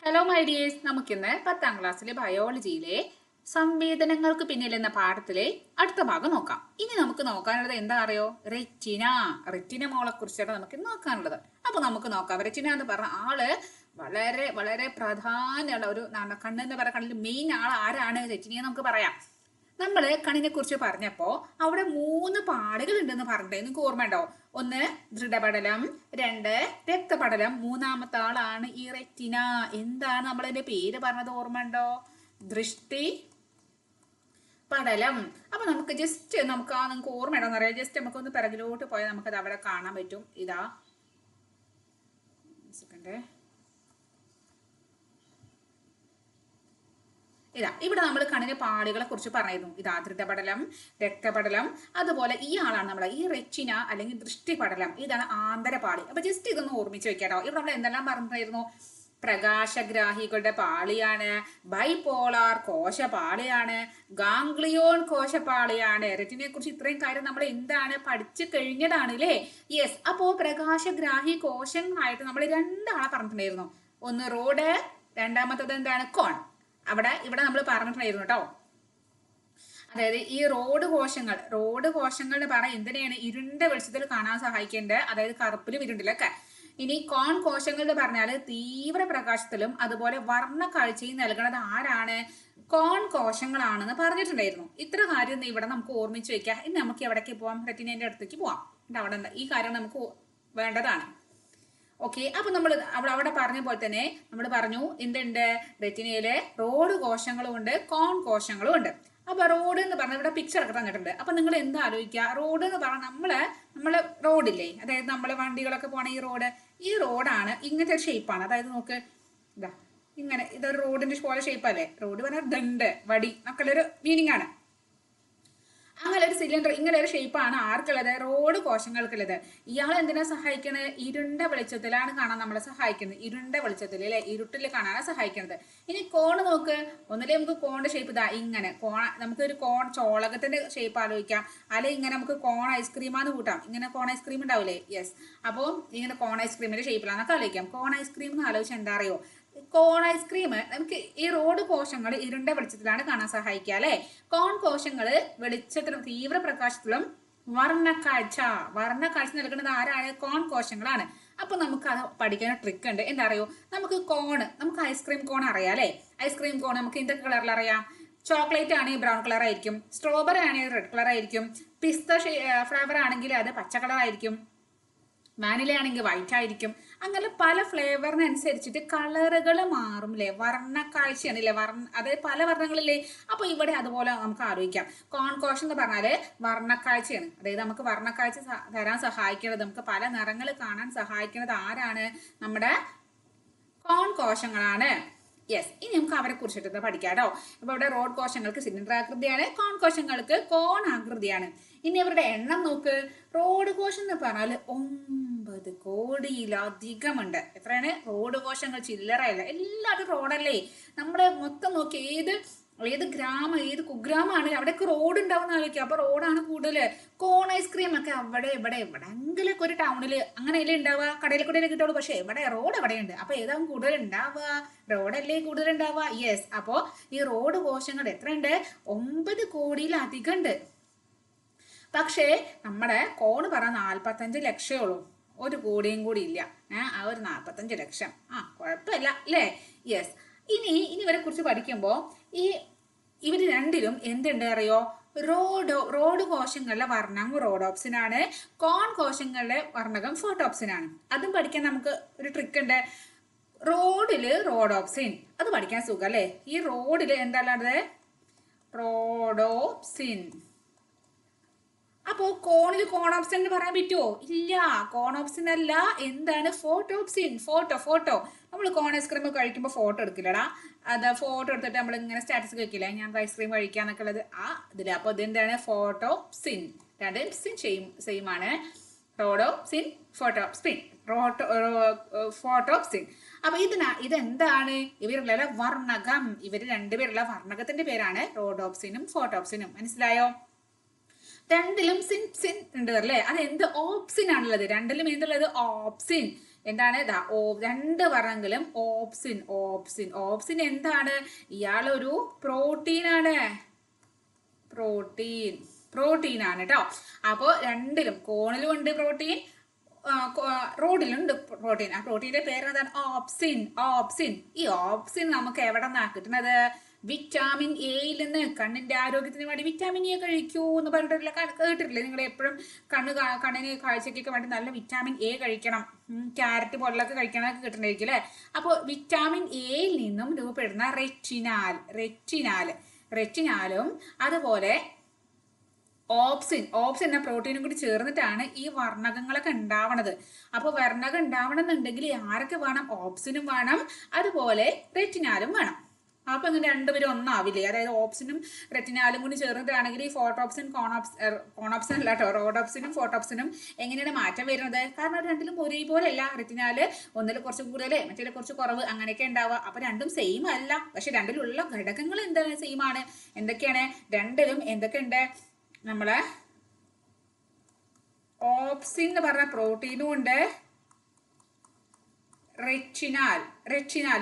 Hello my dears, നമുക്കിന്ന് 10ാം ക്ലാസ്സിലെ ബയോളജിയിലെ സംവേദനങ്ങൾക്ക് പിന്നിൽ എന്ന പാഠത്തിലെ അടുത്ത ഭാഗം നോക്കാം. ഇനി നമുക്ക് നോക്കാനുള്ളത് എന്താ അറിയോ? റെറ്റിന മോളെ കുറിച്ചാണ് നമുക്ക് നോക്കാനുള്ളത്. അപ്പൊ നമുക്ക് നോക്കാം. റെറ്റിന എന്ന് പറഞ്ഞ ആള് വളരെ വളരെ പ്രധാനമുള്ള ഒരു കണ്ണെന്ന് പറയുന്ന കണ്ണിൽ മെയിൻ ആൾ ആരാണ്? റെറ്റിന നമുക്ക് പറയാം. നമ്മൾ കണ്ണിനെ കുറിച്ച് പറഞ്ഞപ്പോ അവിടെ 3 പാടുകൾ ഉണ്ടെന്ന് പറഞ്ഞിട്ട് നിങ്ങൾക്ക് ഓർമ്മയുണ്ടോ? 1 ദൃഢപടലം, 2 രക്തപടലം, 3ാമത്തെ ആളാണ് ഈ റെറ്റിന. എന്താണ് നമ്മളതിന്റെ പേര് പറഞ്ഞത് ഓർമ്മയുണ്ടോ? ദൃഷ്ടി പടലം. അപ്പൊ നമുക്ക് ജസ്റ്റ് നിങ്ങൾക്ക് ഓർമ്മയുണ്ടോ എന്നറിയാം. ജസ്റ്റ് നമുക്കൊന്ന് പിറകിലോട്ട് പോയാൽ നമുക്കത് അവിടെ കാണാൻ പറ്റും. ഇതാ സെക്കൻഡ്, ഇവിടെ നമ്മൾ കണ്ണിന്റെ പാടുകളെ കുറിച്ച് പറയുന്നു. ഇതാ ദൃഢപടലം, രക്തപടലം, അതുപോലെ ഈ ആളാണ് നമ്മുടെ ഈ റെറ്റിന അല്ലെങ്കിൽ ദൃഷ്ടിപടലം. ഇതാണ് ആന്തരപാളി. അപ്പൊ ജസ്റ്റ് ഇതൊന്ന് ഓർമ്മിച്ച് വെക്കാട്ടോ. ഇവിടെ നമ്മൾ എന്തെല്ലാം പറഞ്ഞിരുന്നു? പ്രകാശഗ്രാഹികളുടെ പാളിയാണ്, ബൈപോളാർ കോശപാളിയാണ്, ഗാംഗ്ലിയോൺ കോശപാളിയാണ്. റെറ്റിനെ കുറിച്ച് ഇത്രയും കാര്യം നമ്മൾ എന്താണ് പഠിച്ചു കഴിഞ്ഞതാണ് അല്ലേ? യെസ്. അപ്പോ പ്രകാശഗ്രാഹി കോശങ്ങളായിട്ട് നമ്മൾ 2 ആളെ പറഞ്ഞിട്ടുണ്ടായിരുന്നു. ഒന്ന് റോഡ്, രണ്ടാമത്തത് എന്താണ്? കോൺ. ഇവിടെ നമ്മൾ പറഞ്ഞിട്ടുണ്ടായിരുന്നു കേട്ടോ. അതായത് ഈ റോഡ് കോശങ്ങൾ എന്ന് പറഞ്ഞാൽ എന്തിനാണ്? ഇരുണ്ട വെളിച്ചത്തിൽ കാണാൻ സഹായിക്കേണ്ടത്, അതായത് കറുപ്പിലും ഇരുണ്ടിലൊക്കെ. ഇനി കോൺ കോശങ്ങൾ എന്ന് പറഞ്ഞാൽ തീവ്ര പ്രകാശത്തിലും അതുപോലെ വർണ്ണ കാഴ്ചയും നൽകുന്നത് ആരാണ്? കോൺ കോശങ്ങളാണെന്ന് പറഞ്ഞിട്ടുണ്ടായിരുന്നു. ഇത്ര കാര്യം ഇവിടെ നമുക്ക് ഓർമ്മിച്ച് വെക്കാം. ഇനി നമുക്ക് എവിടേക്ക് പോവാം? റെറ്റിനേന്റെ അടുത്തേക്ക് പോവാം. അവിടെ ഈ കാര്യം നമുക്ക് വേണ്ടതാണ്. ഓക്കെ. അപ്പൊ നമ്മൾ അവിടെ പറഞ്ഞ പോലെ തന്നെ നമ്മൾ പറഞ്ഞു എന്തുണ്ട്? റെറ്റിനയിലെ റോഡ് കോശങ്ങളും ഉണ്ട്, കോൺ കോശങ്ങളും ഉണ്ട്. അപ്പൊ റോഡ് എന്ന് പറഞ്ഞാൽ ഇവിടെ പിക്ചർ ഒക്കെ തന്നിട്ടുണ്ട്. അപ്പൊ നിങ്ങൾ എന്താ ആലോചിക്കുക? റോഡ് എന്ന് പറഞ്ഞാൽ നമ്മള് റോഡില്ലേ, അതായത് നമ്മളെ വണ്ടികളൊക്കെ പോണ ഈ റോഡാണ്. ഇങ്ങനത്തെ ഒരു ഷേപ്പാണ്. അതായത് നോക്ക്, ഇതാ ഇങ്ങനെ, ഇതൊരു റോഡിന്റെ പോലെ ഷേപ്പ് അല്ലേ? റോഡ് പറഞ്ഞാൽ ദണ്ട്, വടി എന്നൊക്കെയുള്ളൊരു മീനിങ് ആണ്. അങ്ങനെ ഒരു സിലിണ്ടർ, ഇങ്ങനെ ഒരു ഷേപ്പാണ് ആർക്കുള്ളത്? റോഡ് കോശങ്ങൾക്കുള്ളത്. ഇയാൾ എന്തിനാ സഹായിക്കണത്? ഇരുണ്ട വെളിച്ചത്തിലാണ് കാണാൻ നമ്മളെ സഹായിക്കുന്നത്. ഇരുണ്ട വെളിച്ചത്തിൽ അല്ലെ, ഇരുട്ടിൽ കാണാനാണ് സഹായിക്കുന്നത്. ഇനി കോണ് നോക്ക്. ഒന്നിലെ നമുക്ക് കോണിന്റെ ഷേപ്പ് ഇതാ ഇങ്ങനെ. നമുക്കൊരു കോൺ ചോളകത്തിന്റെ ഷേപ്പ് ആലോചിക്കാം. അല്ലെ ഇങ്ങനെ നമുക്ക് കോൺ ഐസ്ക്രീമാന്ന് കൂട്ടാം. ഇങ്ങനെ കോൺ ഐസ്ക്രീം ഉണ്ടാവില്ലേ? യെസ്. അപ്പോൾ ഇങ്ങനെ കോൺ ഐസ്ക്രീമിന്റെ ഷേപ്പിലാന്നൊക്കെ ആലോചിക്കാം. കോൺ ഐസ്ക്രീം എന്ന് ആലോചിച്ചാൽ എന്താ അറിയോ? കോൺ ഐസ്ക്രീം നമുക്ക് ഈ റോഡ് കോശങ്ങൾ ഇരുണ്ട വെളിച്ചത്തിലാണ് കാണാൻ സഹായിക്കുക അല്ലെ. കോൺ കോശങ്ങൾ വെളിച്ചത്തിലും തീവ്ര പ്രകാശത്തിലും വർണ്ണക്കാഴ്ച നൽകുന്നത് ആരാണ്? കോൺ കോശങ്ങളാണ്. അപ്പൊ നമുക്ക് അത് പഠിക്കാൻ ട്രിക്ക് ഉണ്ട്. എന്താ അറിയോ? നമുക്ക് ഐസ്ക്രീം കോൺ അറിയാം അല്ലെ. ഐസ്ക്രീം കോൺ നമുക്ക് എന്തൊക്കെ കളറിൽ അറിയാം? ചോക്ലേറ്റ് ആണെങ്കിൽ ബ്രൗൺ കളർ ആയിരിക്കും, സ്ട്രോബെറി ആണെങ്കിൽ റെഡ് കളർ ആയിരിക്കും, പിസ്ത ഫ്ലേവർ ആണെങ്കിൽ അത് പച്ച കളർ ആയിരിക്കും, വാനില ആണെങ്കിൽ വൈറ്റ് ആയിരിക്കും. അങ്ങനെ പല ഫ്ലേവറിനനുസരിച്ചിട്ട് കളറുകൾ മാറും അല്ലേ? വർണ്ണക്കാഴ്ചയാണ് അല്ലേ? അതായത് പല വർണ്ണങ്ങളില്ലേ? അപ്പൊ ഇവിടെ അതുപോലെ നമുക്ക് ആലോചിക്കാം. കോൺ കോശം എന്ന് പറഞ്ഞാല് വർണ്ണക്കാഴ്ചയാണ്. അതായത് നമുക്ക് വർണ്ണക്കാഴ്ച തരാൻ സഹായിക്കുന്നത്, നമുക്ക് പല നിറങ്ങൾ കാണാൻ സഹായിക്കുന്നത് ആരാണ്? നമ്മുടെ കോൺ കോശങ്ങളാണ്. യെസ്. ഇനി നമുക്ക് അവരെ കുറിച്ചിട്ട് പഠിക്കാം കേട്ടോ. ഇപ്പൊ ഇവിടെ റോഡ് കോശങ്ങൾക്ക് സിലിണ്ടർ ആകൃതിയാണ്, കോൺ കോശങ്ങൾക്ക് കോൺ ആകൃതിയാണ്. ഇനി അവരുടെ എണ്ണം നോക്ക്. റോഡ് കോശം എന്ന് പറഞ്ഞാൽ 9 കോടിയിലധികമുണ്ട്. എത്രയാണ്? റോഡ് കോശങ്ങൾ ചില്ലറയല്ല, എല്ലാവരും റോഡല്ലേ. നമ്മുടെ മൊത്തം നോക്കി ഏത് ഗ്രാമം, ഏത് കുഗ്രാമമാണ് അവിടെയൊക്കെ റോഡ് ഉണ്ടാവുന്ന ആലോചിക്കുക. അപ്പൊ റോഡാണ് കൂടുതൽ. കോൺ ഐസ്ക്രീം ഒക്കെ അവിടെ എവിടെങ്കിലൊക്കെ ഒരു ടൗണില് അങ്ങനെയല്ലേ ഉണ്ടാവുക, കടയിൽ കൂടെ കിട്ടുള്ളൂ. പക്ഷെ റോഡ് എവിടെയുണ്ട്. അപ്പൊ ഏതാവും കൂടുതൽ ഉണ്ടാവുക? റോഡല്ലേ കൂടുതൽ ഉണ്ടാവുക. യെസ്. അപ്പോ ഈ റോഡ് കോശങ്ങൾ എത്രയുണ്ട്? 9 കോടിയിലധികം ഉണ്ട്. പക്ഷേ നമ്മുടെ കോണ് പറഞ്ഞ 45 ലക്ഷമേ ഉള്ളൂ. 1 കോടിയും കൂടി ഇല്ല. ആ ഒരു 45 ലക്ഷം. കുഴപ്പമില്ല അല്ലേ? യെസ്. ഇനി ഇവരെ കുറിച്ച് പഠിക്കുമ്പോൾ ഇവർ രണ്ടിലും എന്തുണ്ട് അറിയോ? റോഡ് കോശങ്ങളിലെ വർണ്ണം റോഡോപ്സിൻ ആണ്, കോൺ കോശങ്ങളിലെ വർണ്ണകം ഫോട്ടോപ്സിൻ ആണ്. അതും പഠിക്കാൻ നമുക്ക് ഒരു ട്രിക്ക് ഉണ്ട്. റോഡില് റോഡോപ്സിൻ, അത് പഠിക്കാൻ സുഖം അല്ലേ? ഈ റോഡില് എന്താണുള്ളത്? റോഡോപ്സിൻ. അപ്പോ കോണിൽ കോണോപ്സിൻ എന്ന് പറയാൻ പറ്റുമോ? ഇല്ല, കോണോപ്സിൻ അല്ല. എന്താണ്? ഫോട്ടോപ്സിൻ. ഫോട്ടോ നമ്മൾ കോൺ ഐസ്ക്രീം കഴിക്കുമ്പോൾ ഫോട്ടോ എടുക്കില്ലടാ. അത് ഫോട്ടോ എടുത്തിട്ട് നമ്മൾ ഇങ്ങനെ സ്റ്റാറ്റസ് വെക്കില്ല, ഞാൻ ഐസ്ക്രീം കഴിക്കാന്നൊക്കെ ഉള്ളത് ഇതില്. അപ്പൊ ഇതെന്താണ്? ഫോട്ടോപ്സിൻ. രണ്ടും സെയിം ആണ്. Rhodopsin, photopsin. അപ്പൊ ഇതെന്താണ്? ഇവരുടെ വർണ്ണകം. ഇവർ രണ്ടുപേരുള്ള വർണ്ണകത്തിന്റെ പേരാണ് റോഡോപ്സിനും ഫോട്ടോപ്സിനും. മനസ്സിലായോ? രണ്ടിലും സിൻ ഉണ്ട് അല്ലേ? അത് എന്ത്? ഓപ്സിൻ ആണുള്ളത്. രണ്ടിലും എന്തുള്ളത്? ഓപ്സിൻ. എന്താണ് രണ്ട് വർണ്ണെങ്കിലും ഓപ്സിൻ ഓപ്സിൻ ഓപ്സിൻ എന്താണ്? ഇയാളൊരു പ്രോട്ടീനാണ്. പ്രോട്ടീൻ ആണ് കേട്ടോ. അപ്പോൾ രണ്ടിലും കോണിലും ഉണ്ട് പ്രോട്ടീൻ, റോഡിലുണ്ട് പ്രോട്ടീൻ. ആ പ്രോട്ടീന്റെ പേര് എന്താണ്? ഓപ്സിൻ. ഈ ഓപ്സിൻ നമുക്ക് എവിടെ നിന്നാണ് കിട്ടുന്നത്? വിറ്റാമിൻ എയിൽ നിന്ന്. കണ്ണിന്റെ ആരോഗ്യത്തിന് വേണ്ടി വിറ്റാമിൻ എ കഴിക്കൂ എന്ന് പറഞ്ഞിട്ടില്ല, കേട്ടിട്ടില്ലേ നിങ്ങൾ എപ്പോഴും? കണ്ണിന് കാഴ്ചക്കൊക്കെ വേണ്ടി നല്ല വിറ്റാമിൻ എ കഴിക്കണം, ക്യാരറ്റ് പോലുള്ളൊക്കെ കഴിക്കണമൊക്കെ കിട്ടണ്ടായിരിക്കും അല്ലേ? അപ്പോൾ വിറ്റാമിൻ എയിൽ നിന്നും രൂപപ്പെടുന്ന റെറ്റിനാലും അതുപോലെ ഓപ്സിൻ എന്ന പ്രോട്ടീനും കൂടി ചേർന്നിട്ടാണ് ഈ വർണ്ണകങ്ങളൊക്കെ ഉണ്ടാവണത്. അപ്പോൾ വർണ്ണകം ഉണ്ടാവണമെന്നുണ്ടെങ്കിൽ ആരൊക്കെ വേണം? ഓപ്സിനും വേണം, അതുപോലെ റെറ്റിനാലും വേണം. അപ്പൊ ഇങ്ങനെ രണ്ടുപേരും ഒന്നാവില്ലേ? അതായത് ഓപ്സിനും റെറ്റിനാലും കൂടി ചേർന്നിട്ടാണെങ്കിൽ ഈ ഫോട്ടോപ്സിൻ കോണോപ്സിൻ അല്ല കേട്ടോ, റോഡോപ്സിനും ഫോട്ടോപ്സിനും എങ്ങനെയാണ് മാറ്റം വരുന്നത്? കാരണം രണ്ടിലും ഒരേപോലെ അല്ല. റെറ്റിനാല് ഒന്നിൽ കുറച്ച് കൂടുതൽ, മറ്റേ കുറച്ച് കുറവ്, അങ്ങനെയൊക്കെ ഉണ്ടാവുക. അപ്പൊ രണ്ടും സെയിം അല്ല. പക്ഷെ രണ്ടിലുള്ള ഘടകങ്ങൾ എന്താണ്? സെയിം ആണ്. എന്തൊക്കെയാണ്? രണ്ടിലും എന്തൊക്കെ ഉണ്ട്? നമ്മളെ ഓപ്സിൻ എന്ന് പറഞ്ഞ പ്രോട്ടീനും ഉണ്ട്, റെറ്റിനാൽ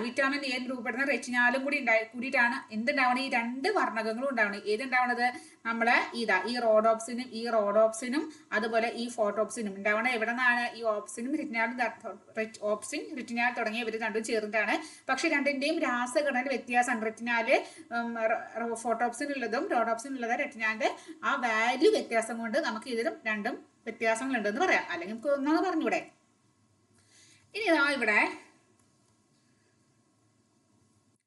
വിറ്റാമിൻ എ രൂപപ്പെടുന്ന റെറ്റിനാലും കൂടിയിട്ടാണ് എന്തുണ്ടാവണം? ഈ രണ്ട് വർണ്ണകങ്ങളും ഉണ്ടാവണം. ഏതുണ്ടാവണത്? നമ്മളെ ഈ റോഡോപ്സിനും അതുപോലെ ഈ ഫോട്ടോപ്സിനും ഉണ്ടാവണം. എവിടെ നിന്നാണ്? ഈ ഓപ്സിനും റെറ്റിനാൽ തുടങ്ങിയ ഇവർ രണ്ടും ചേർന്നിട്ടാണ്. പക്ഷെ രണ്ടിന്റെയും രാസഘടന വ്യത്യാസമാണ്. റെറ്റിനാല് ഫോട്ടോപ്സിനുള്ളതും റോഡോപ്സിനുള്ളതും റെറ്റിനാലിന്റെ ആ വാല്യൂ വ്യത്യാസം കൊണ്ട് നമുക്ക് ഇതിലും രണ്ടും വ്യത്യാസങ്ങളുണ്ടെന്ന് പറയാം. അല്ലെങ്കിൽ നമുക്ക് ഒന്നാണ് പറഞ്ഞൂടെ? ഇനി ഇവിടെ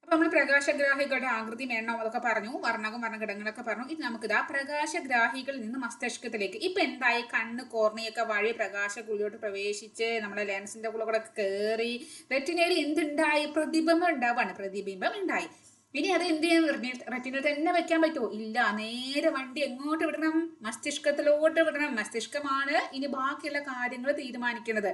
അപ്പൊ നമ്മൾ പ്രകാശഗ്രാഹികളുടെ ആകൃതി, എണ്ണം അതൊക്കെ പറഞ്ഞു, വർണ്ണഘടകങ്ങളൊക്കെ പറഞ്ഞു. ഇനി നമുക്ക് പ്രകാശഗ്രാഹികളിൽ നിന്ന് മസ്തിഷ്കത്തിലേക്ക്. ഇപ്പൊ എന്തായി? കണ്ണ് കോർണിയൊക്കെ വഴി പ്രകാശക്കുള്ളിലോട്ട് പ്രവേശിച്ച് നമ്മളെ ലെൻസിന്റെ കൂടെ കയറി റെറ്റിനയിൽ എന്തുണ്ടായി? പ്രതിബിംബം ഉണ്ടായി. ഇനി അത് എന്ത് ചെയ്യാൻ? റെറ്റിനയിൽ തന്നെ വെക്കാൻ പറ്റുമോ? ഇല്ല. നേരെ വണ്ടി എങ്ങോട്ട് വിടണം? മസ്തിഷ്കത്തിലോട്ട് വിടണം. മസ്തിഷ്കമാണ് ഇനി ബാക്കിയുള്ള കാര്യങ്ങൾ തീരുമാനിക്കുന്നത്.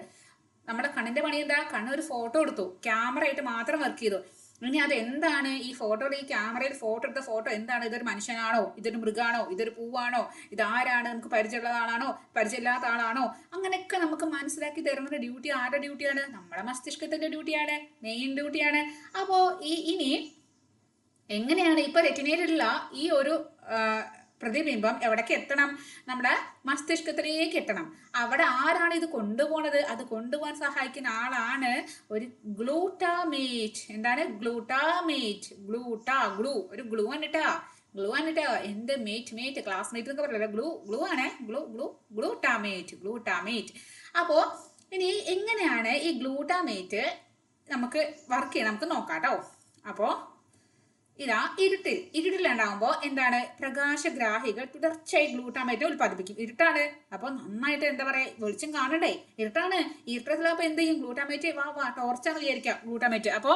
നമ്മുടെ കണ്ണിന്റെ പണി എന്താ? കണ്ണൊരു ഫോട്ടോ എടുത്തു, ക്യാമറ ആയിട്ട് മാത്രം വർക്ക് ചെയ്തു. ഇനി അത് എന്താണ്? ഈ ഫോട്ടോയിൽ, ഈ ക്യാമറയിൽ ഫോട്ടോ എടുത്ത ഫോട്ടോ എന്താണ്? ഇതൊരു മനുഷ്യനാണോ? ഇതൊരു മൃഗാണോ? ഇതൊരു പൂവാണോ? ഇതാരാണ്? നമുക്ക് പരിചയമുള്ള ആളാണോ? പരിചയമില്ലാത്ത ആളാണോ? അങ്ങനെയൊക്കെ നമുക്ക് മനസ്സിലാക്കി തരുന്ന ഡ്യൂട്ടി ആരുടെ ഡ്യൂട്ടിയാണ്? നമ്മുടെ മസ്തിഷ്കത്തിന്റെ ഡ്യൂട്ടിയാണ്, മെയിൻ ഡ്യൂട്ടിയാണ്. അപ്പോ ഇനി എങ്ങനെയാണ് ഇപ്പൊ റെറ്റിനയിലുള്ള ഈ ഒരു പ്രതിബിംബം എവിടേക്ക് എത്തണം? നമ്മുടെ മസ്തിഷ്കത്തിലേക്ക് എത്തണം. അവിടെ ആരാണ് ഇത് കൊണ്ടുപോണത്? അത് കൊണ്ടുപോകാൻ സഹായിക്കുന്ന ആളാണ് ഒരു ഗ്ലൂട്ടാമേറ്റ്. എന്താണ്? ഗ്ലൂട്ടാമേറ്റ്. ഒരു ഗ്ലൂ ആണിട്ടാ. എന്ത് മേറ്റ് ക്ലാസ്മേറ്റ് എന്നൊക്കെ പറയല്ലോ. ഗ്ലൂ ആണ്. ഗ്ലൂട്ടാമേറ്റ്. അപ്പോ ഇനി എങ്ങനെയാണ് ഈ ഗ്ലൂട്ടാമേറ്റ് നമുക്ക് വർക്ക് ചെയ്യണം? നമുക്ക് നോക്കാം കേട്ടോ. അപ്പോ ഇരുട്ടിലുണ്ടാകുമ്പോൾ എന്താണ്? പ്രകാശഗ്രാഹികൾ തുടർച്ചയായി ഗ്ലൂട്ടാമേറ്റ് ഉൽപ്പാദിപ്പിക്കും. ഇരുട്ടാണ്, അപ്പൊ നന്നായിട്ട് എന്താ പറയാ, വെളിച്ചം കാണണ്ടേ? ഇരുട്ടാണ്. ഇരുട്ടത്തിലപ്പോ എന്ത് ചെയ്യും? ഗ്ലൂട്ടാമേറ്റ് ടോർച്ചാന്ന് വിചാരിക്കാം ഗ്ലൂട്ടാമേറ്റ്. അപ്പൊ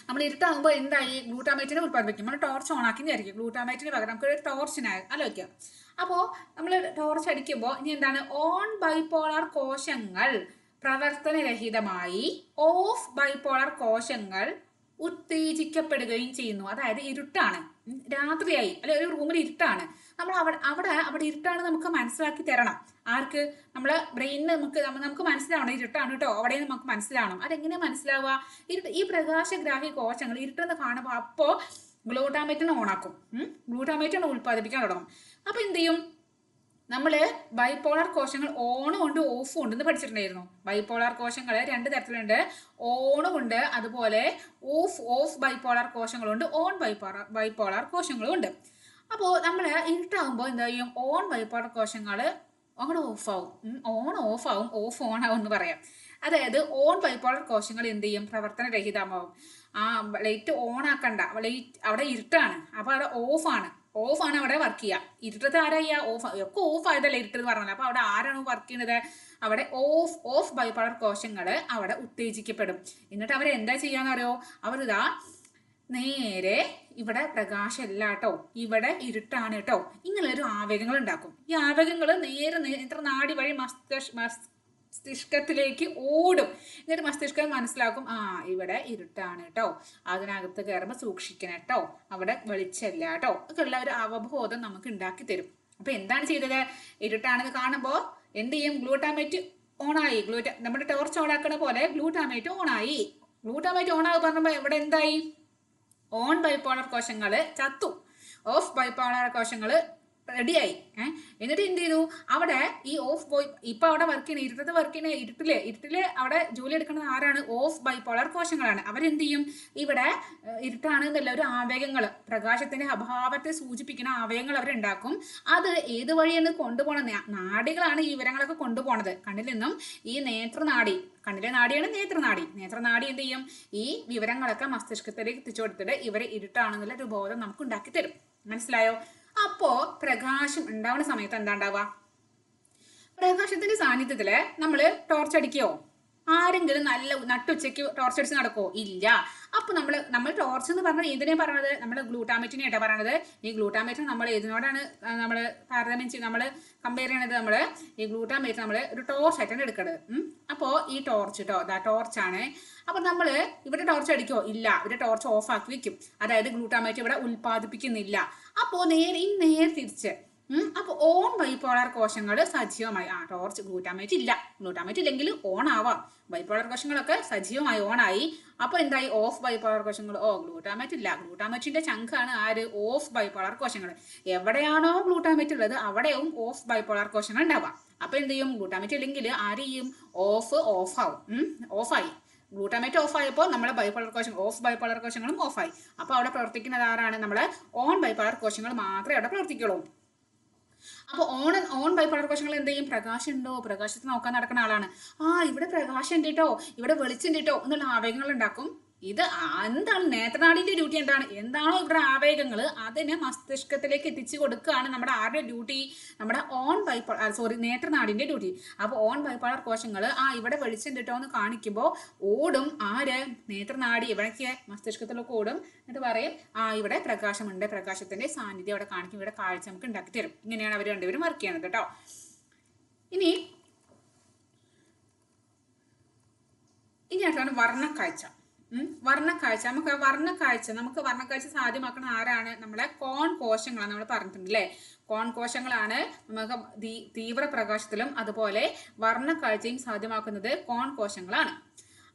നമ്മൾ ഇരുട്ടാകുമ്പോൾ എന്തായി? ഗ്ലൂട്ടാമേറ്റിനെ ഉൽപ്പാദിപ്പിക്കും. നമ്മൾ ടോർച്ച് ഓൺ ആക്കി വിചാരിക്കും. ഗ്ലൂട്ടാമേറ്റിന് പകരം നമുക്ക് ടോർച്ചിനായി ആലോചിക്കാം. അപ്പോൾ നമ്മൾ ടോർച്ച് അടിക്കുമ്പോൾ ഇനി എന്താണ്? ഓൺ ബൈപോളാർ കോശങ്ങൾ പ്രവർത്തനരഹിതമായി ഓഫ് ബൈപോളാർ കോശങ്ങൾ ഉത്തേജിക്കപ്പെടുകയും ചെയ്യുന്നു. അതായത് ഇരുട്ടാണ്, രാത്രിയായി, അല്ലെ ഒരു റൂമിൽ ഇരുട്ടാണ്, നമ്മൾ അവിടെ ഇരുട്ടാണ് നമുക്ക് മനസ്സിലാക്കി തരണം. ആർക്ക്? നമ്മളെ ബ്രെയിനിന് നമുക്ക് മനസ്സിലാവണം ഇരുട്ടാണ് കേട്ടോ, അവിടെ നമുക്ക് മനസ്സിലാവണം. അതെങ്ങനെ മനസ്സിലാവുക? ഈ പ്രകാശഗ്രാഹി കോശങ്ങൾ ഇരുട്ടെന്ന് കാണുമ്പോൾ അപ്പോ ഗ്ലൂട്ടാമേറ്റിനെ ഓണാക്കും, ഗ്ലൂട്ടാമേറ്റിനെ ഉൽപ്പാദിപ്പിക്കാൻ തുടങ്ങും. അപ്പൊ എന്ത് ചെയ്യും? നമ്മൾ ബൈപോളാർ കോശങ്ങൾ ഓണും ഉണ്ട് ഓഫും ഉണ്ടെന്ന് പഠിച്ചിട്ടുണ്ടായിരുന്നു. ബൈപോളാർ കോശങ്ങൾ രണ്ട് തരത്തിലുണ്ട്, ഓണും ഉണ്ട്, അതുപോലെ ഓഫ് ബൈപോളാർ കോശങ്ങളുണ്ട്, ഓൺ ബൈപോളാർ കോശങ്ങളും ഉണ്ട്. അപ്പോൾ നമ്മൾ ഇരുട്ടാകുമ്പോൾ എന്താ ചെയ്യും? ഓൺ ബൈപോളാർ കോശങ്ങൾ അങ്ങോട്ട് ഓഫാവും, ഓഫ് ഓൺ ആവും എന്ന് പറയാം. അതായത് ഓൺ ബൈപോളാർ കോശങ്ങൾ എന്ത് ചെയ്യും? പ്രവർത്തനരഹിതമാവും. ലൈറ്റ് ഓൺ ആക്കണ്ട, ലൈറ്റ് അവിടെ ഇരുട്ടാണ്, അപ്പൊ അവിടെ ഓഫാണ് അവിടെ വർക്ക് ചെയ്യുക. ഇരുട്ടത്ത് ആരാ ചെയ്യുക? ഒക്കെ ഓഫ് ആയതല്ലേ ഇരുട്ടെന്ന് പറഞ്ഞത്. അപ്പൊ അവിടെ ആരാണ് വർക്ക് ചെയ്യുന്നത്? അവിടെ ഓഫ് ബൈപോളാർ കോശങ്ങൾ അവിടെ ഉത്തേജിക്കപ്പെടും. എന്നിട്ട് അവരെന്താ ചെയ്യാന്ന് അറിയോ? അവരിതാ നേരെ ഇവിടെ പ്രകാശമല്ല കേട്ടോ, ഇവിടെ ഇരുട്ടാണ് കേട്ടോ, ഇങ്ങനെയൊരു ആവേഗങ്ങൾ ഉണ്ടാക്കും. ഈ ആവേഗങ്ങൾ നേരെ നാടി വഴി മസ്തിഷ്കത്തിലേക്ക് ഓടും. എന്നിട്ട് മസ്തിഷ്കം മനസ്സിലാക്കും, ഇവിടെ ഇരുട്ടാണ് കേട്ടോ, അതിനകത്ത് കയറുമ്പോൾ സൂക്ഷിക്കണം കേട്ടോ, അവിടെ വെളിച്ചല്ല കേട്ടോ, ഒക്കെയുള്ള ഒരു അവബോധം നമുക്ക് ഉണ്ടാക്കി തരും. അപ്പൊ എന്താണ് ചെയ്തത്? ഇരുട്ടാണെന്ന് കാണുമ്പോൾ എന്ത് ചെയ്യും? ഗ്ലൂട്ടാമേറ്റ് ഓണായി. നമ്മുടെ ടോർച്ച് ഓണാക്കണ പോലെ ഗ്ലൂട്ടാമേറ്റ് ഓണായി. ഗ്ലൂട്ടാമേറ്റ് ഓണായി പറഞ്ഞപ്പോൾ ഇവിടെ എന്തായി? ഓൺ ബൈപോളർ കോശങ്ങൾ ചത്തു, ഓഫ് ബൈപോളർ കോശങ്ങൾ റെഡിയായി. എന്നിട്ട് എന്ത് ചെയ്തു? അവിടെ ഈ ഓഫ് ഇപ്പൊ അവിടെ വർക്ക് ചെയ്യണ ഇരുട്ടത്ത് വർക്ക് ചെയ്യണ ഇരുട്ടില് അവിടെ ജോലി എടുക്കുന്നത് ആരാണ്? ഓഫ് ബൈപോളർ കോശങ്ങളാണ്. അവരെന്ത് ചെയ്യും? ഇവിടെ ഇരുട്ടാണ് എന്നല്ല, ഒരു ആവേഗങ്ങൾ, പ്രകാശത്തിന്റെ അഭാവത്തെ സൂചിപ്പിക്കുന്ന ആവേഗങ്ങൾ അവരുണ്ടാക്കും. അത് ഏത് വഴിയെന്ന് കൊണ്ടുപോകണ നാടികളാണ് ഈ വിവരങ്ങളൊക്കെ കൊണ്ടുപോണത്. കണ്ണിൽ നിന്നും ഈ നേത്രനാടി, കണ്ണിലെ നാടിയാണ് നേത്രനാടി. നേത്രനാടി എന്ത് ചെയ്യും? ഈ വിവരങ്ങളൊക്കെ മസ്തിഷ്കത്തിലേക്ക് എത്തിച്ചു കൊടുത്തിട്ട് ഇവരെ ഇരുട്ടാണെന്നുള്ള ഒരു ബോധം നമുക്ക് ഉണ്ടാക്കി തരും. മനസ്സിലായോ? അപ്പോ പ്രകാശം ഉണ്ടാവുന്ന സമയത്ത് എന്താ ഉണ്ടാവുക? പ്രകാശത്തിന്റെ സാന്നിധ്യത്തില് നമ്മള് ടോർച്ച് അടിക്കോ? ആരെങ്കിലും നല്ല നട്ടുച്ചയ്ക്ക് ടോർച്ച് അടിച്ച് നടക്കോ? ഇല്ല. അപ്പൊ നമ്മൾ ടോർച്ച് എന്ന് പറഞ്ഞാൽ ഏതിനെ പറയണത്? നമ്മൾ ഗ്ലൂട്ടാമേറ്റിനെ ആയിട്ടാ പറയണത്. ഈ ഗ്ലൂട്ടാമേറ്റ് നമ്മൾ ഏതിനോടാണ് നമ്മൾ താരതമ്യം ചെയ്ത് നമ്മൾ കമ്പയർ ചെയ്യണത്? നമ്മൾ ഈ ഗ്ലൂട്ടാമേറ്റ് നമ്മൾ ഒരു ടോർച്ച് ആയിട്ടാണ് എടുക്കുന്നത്. അപ്പോ ഈ ടോർച്ച് ടോർച്ചാണ്. അപ്പൊ നമ്മൾ ഇവിടെ ടോർച്ച് അടിക്കോ? ഇല്ല. ഇവിടെ ടോർച്ച് ഓഫ് ആക്കി വെക്കും. അതായത് ഗ്ലൂട്ടാമേറ്റ് ഇവിടെ ഉൽപ്പാദിപ്പിക്കുന്നില്ല. അപ്പോ നേരെ തിരിച്ച് അപ്പൊ ഓൺ ബൈപോളർ കോശങ്ങൾ സജീവമായി. ടോർച്ച്, ഗ്ലൂട്ടാമേറ്റ് ഇല്ല. ഗ്ലൂട്ടാമേറ്റ് ഇല്ലെങ്കിൽ ഓൺ ആവാം. ബൈപോളർ കോശങ്ങളൊക്കെ സജീവമായി ഓണായി. അപ്പൊ എന്തായി? ഓഫ് ബൈപോളർ കോശങ്ങൾ. ഗ്ലൂട്ടാമേറ്റ് ഇല്ല. ഗ്ലൂട്ടാമേറ്റിന്റെ ചങ്കാണ് ആര്? ഓഫ് ബൈപോളർ കോശങ്ങൾ. എവിടെയാണോ ഗ്ലൂട്ടാമേറ്റ് ഉള്ളത് അവിടെയും ഓഫ് ബൈപോളർ കോശങ്ങൾ ഉണ്ടാവാം. അപ്പൊ എന്ത് ചെയ്യും? ഗ്ലൂട്ടാമേറ്റ് ഇല്ലെങ്കിൽ ആര് ചെയ്യും? ഓഫായി. ഗ്ലൂട്ടാമേറ്റ് ഓഫ് ആയപ്പോൾ നമ്മളെ ബൈപോളർ കോശം, ഓഫ് ബൈപോളർ കോശങ്ങളും ഓഫായി. അപ്പൊ അവിടെ പ്രവർത്തിക്കുന്നത് ആരാണ്? നമ്മളെ ഓൺ ബൈപോളർ കോശങ്ങൾ മാത്രമേ അവിടെ പ്രവർത്തിക്കുള്ളൂ. അപ്പൊ ഓൺ ബൈപോളർ കോശങ്ങൾ എന്ത് ചെയ്യും? പ്രകാശം ഉണ്ടോ, പ്രകാശത്തെ നോക്കാൻ നടക്കുന്ന ആളാണ്. ഇവിടെ പ്രകാശം ഉണ്ട് കേട്ടോ, ഇവിടെ വെളിച്ചം കേട്ടോ എന്നുള്ള ആവേഗങ്ങൾ ഉണ്ടാക്കും. ഇത് എന്താണ്? നേത്രനാടിന്റെ ഡ്യൂട്ടി എന്താണോ ഇവിടെ ആവേഗങ്ങൾ അതിനെ മസ്തിഷ്കത്തിലേക്ക് എത്തിച്ചു കൊടുക്കുകയാണ് നമ്മുടെ ആരുടെ ഡ്യൂട്ടി? നമ്മുടെ നേത്രനാടിന്റെ ഡ്യൂട്ടി. അപ്പൊ ഓൺ ബൈപോളർ കോശങ്ങൾ ഇവിടെ വെളിച്ചം കിട്ടോ എന്ന് കാണിക്കുമ്പോൾ ഓടും. ആര്? നേത്രനാടി എവിടേക്ക്? മസ്തിഷ്കത്തിലൊക്കെ ഓടും. എന്നിട്ട് പറയും ഇവിടെ പ്രകാശമുണ്ട്, പ്രകാശത്തിന്റെ സാന്നിധ്യം അവിടെ കാണിക്കും, ഇവിടെ കാഴ്ച നമുക്ക് ഉണ്ടാക്കി തരും. ഇങ്ങനെയാണ് അവർ രണ്ടുപേരും വർക്ക് ചെയ്യണത് കേട്ടോ. ഇനി അടുത്താണ് വർണ്ണക്കാഴ്ച. വർണ്ണക്കാഴ്ച. വർണ്ണക്കാഴ്ച സാധ്യമാക്കുന്ന ആരാണ്? നമ്മളെ കോൺ കോശങ്ങളാണ്. നമ്മൾ പറഞ്ഞിട്ടുണ്ട് അല്ലേ? കോൺ കോശങ്ങളാണ് നമുക്ക് തീവ്ര പ്രകാശത്തിലും അതുപോലെ വർണ്ണക്കാഴ്ചയും സാധ്യമാക്കുന്നത് കോൺ കോശങ്ങളാണ്.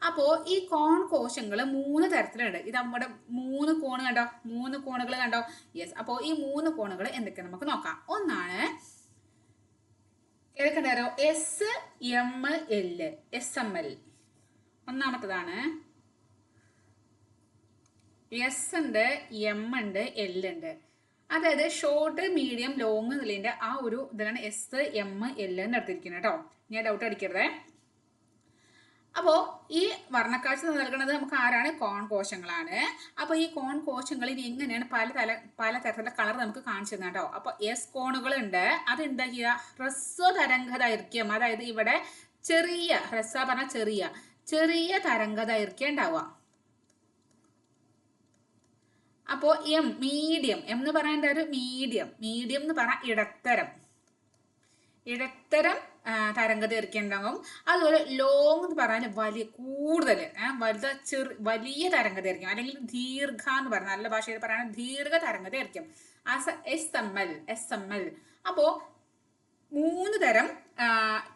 അപ്പോ ഈ കോൺ കോശങ്ങൾ 3 തരത്തിലുണ്ട്. ഇത് നമ്മുടെ 3 കോണ് കണ്ടോ? 3 കോണുകൾ കണ്ടോ? യെസ്. അപ്പോ ഈ 3 കോണുകൾ എന്തൊക്കെ നമുക്ക് നോക്കാം. ഒന്നാണ് ഏതൊക്കെയുണ്ടാരോ? SML. SML ഒന്നാമത്തതാണ്. എസ് ഉണ്ട്, എം ഉണ്ട്, എൽ ഉണ്ട്. അതായത് ഷോർട്ട്, മീഡിയം, ലോങ് എന്നുള്ളതിന്റെ ആ ഒരു ഇതിലാണ് എസ്, എം, എൽ എന്ന് എടുത്തിരിക്കുന്നത് കേട്ടോ. ഞാൻ ഡൗട്ട് അടിക്കരുതേ. അപ്പോ ഈ വർണ്ണക്കാഴ്ച നൽകുന്നത് നമുക്ക് ആരാണ്? കോൺ കോശങ്ങളാണ്. അപ്പൊ ഈ കോൺ കോശങ്ങൾ ഇനി എങ്ങനെയാണ് പല തരത്തിലുള്ള കളർ നമുക്ക് കാണിച്ചു തന്നെ കേട്ടോ. അപ്പൊ എസ് കോണുകൾ ഉണ്ട്. അത് എന്താ ചെയ്യുക? ഹ്രസ്വ തരംഗദൈർഘ്യം. അതായത് ഇവിടെ ചെറിയ, ഹ്രസ്വ പറഞ്ഞാൽ ചെറിയ തരംഗദൈർഘ്യം ഉണ്ടാവുക. അപ്പോ എം, മീഡിയം. എം എന്ന് പറയാൻ ഒരു മീഡിയം എന്ന് പറഞ്ഞാൽ ഇടത്തരം തരംഗദൈർഘ്യം ഉണ്ടാകും. അതുപോലെ ലോങ് എന്ന് പറഞ്ഞാൽ കൂടുതൽ വലിയ തരംഗദൈർഘ്യം, അല്ലെങ്കിൽ ദീർഘ എന്ന് പറഞ്ഞാൽ നല്ല ഭാഷയിൽ പറയുന്നത് ദീർഘ തരംഗദൈർഘ്യം. SML. അപ്പോ 3 തരം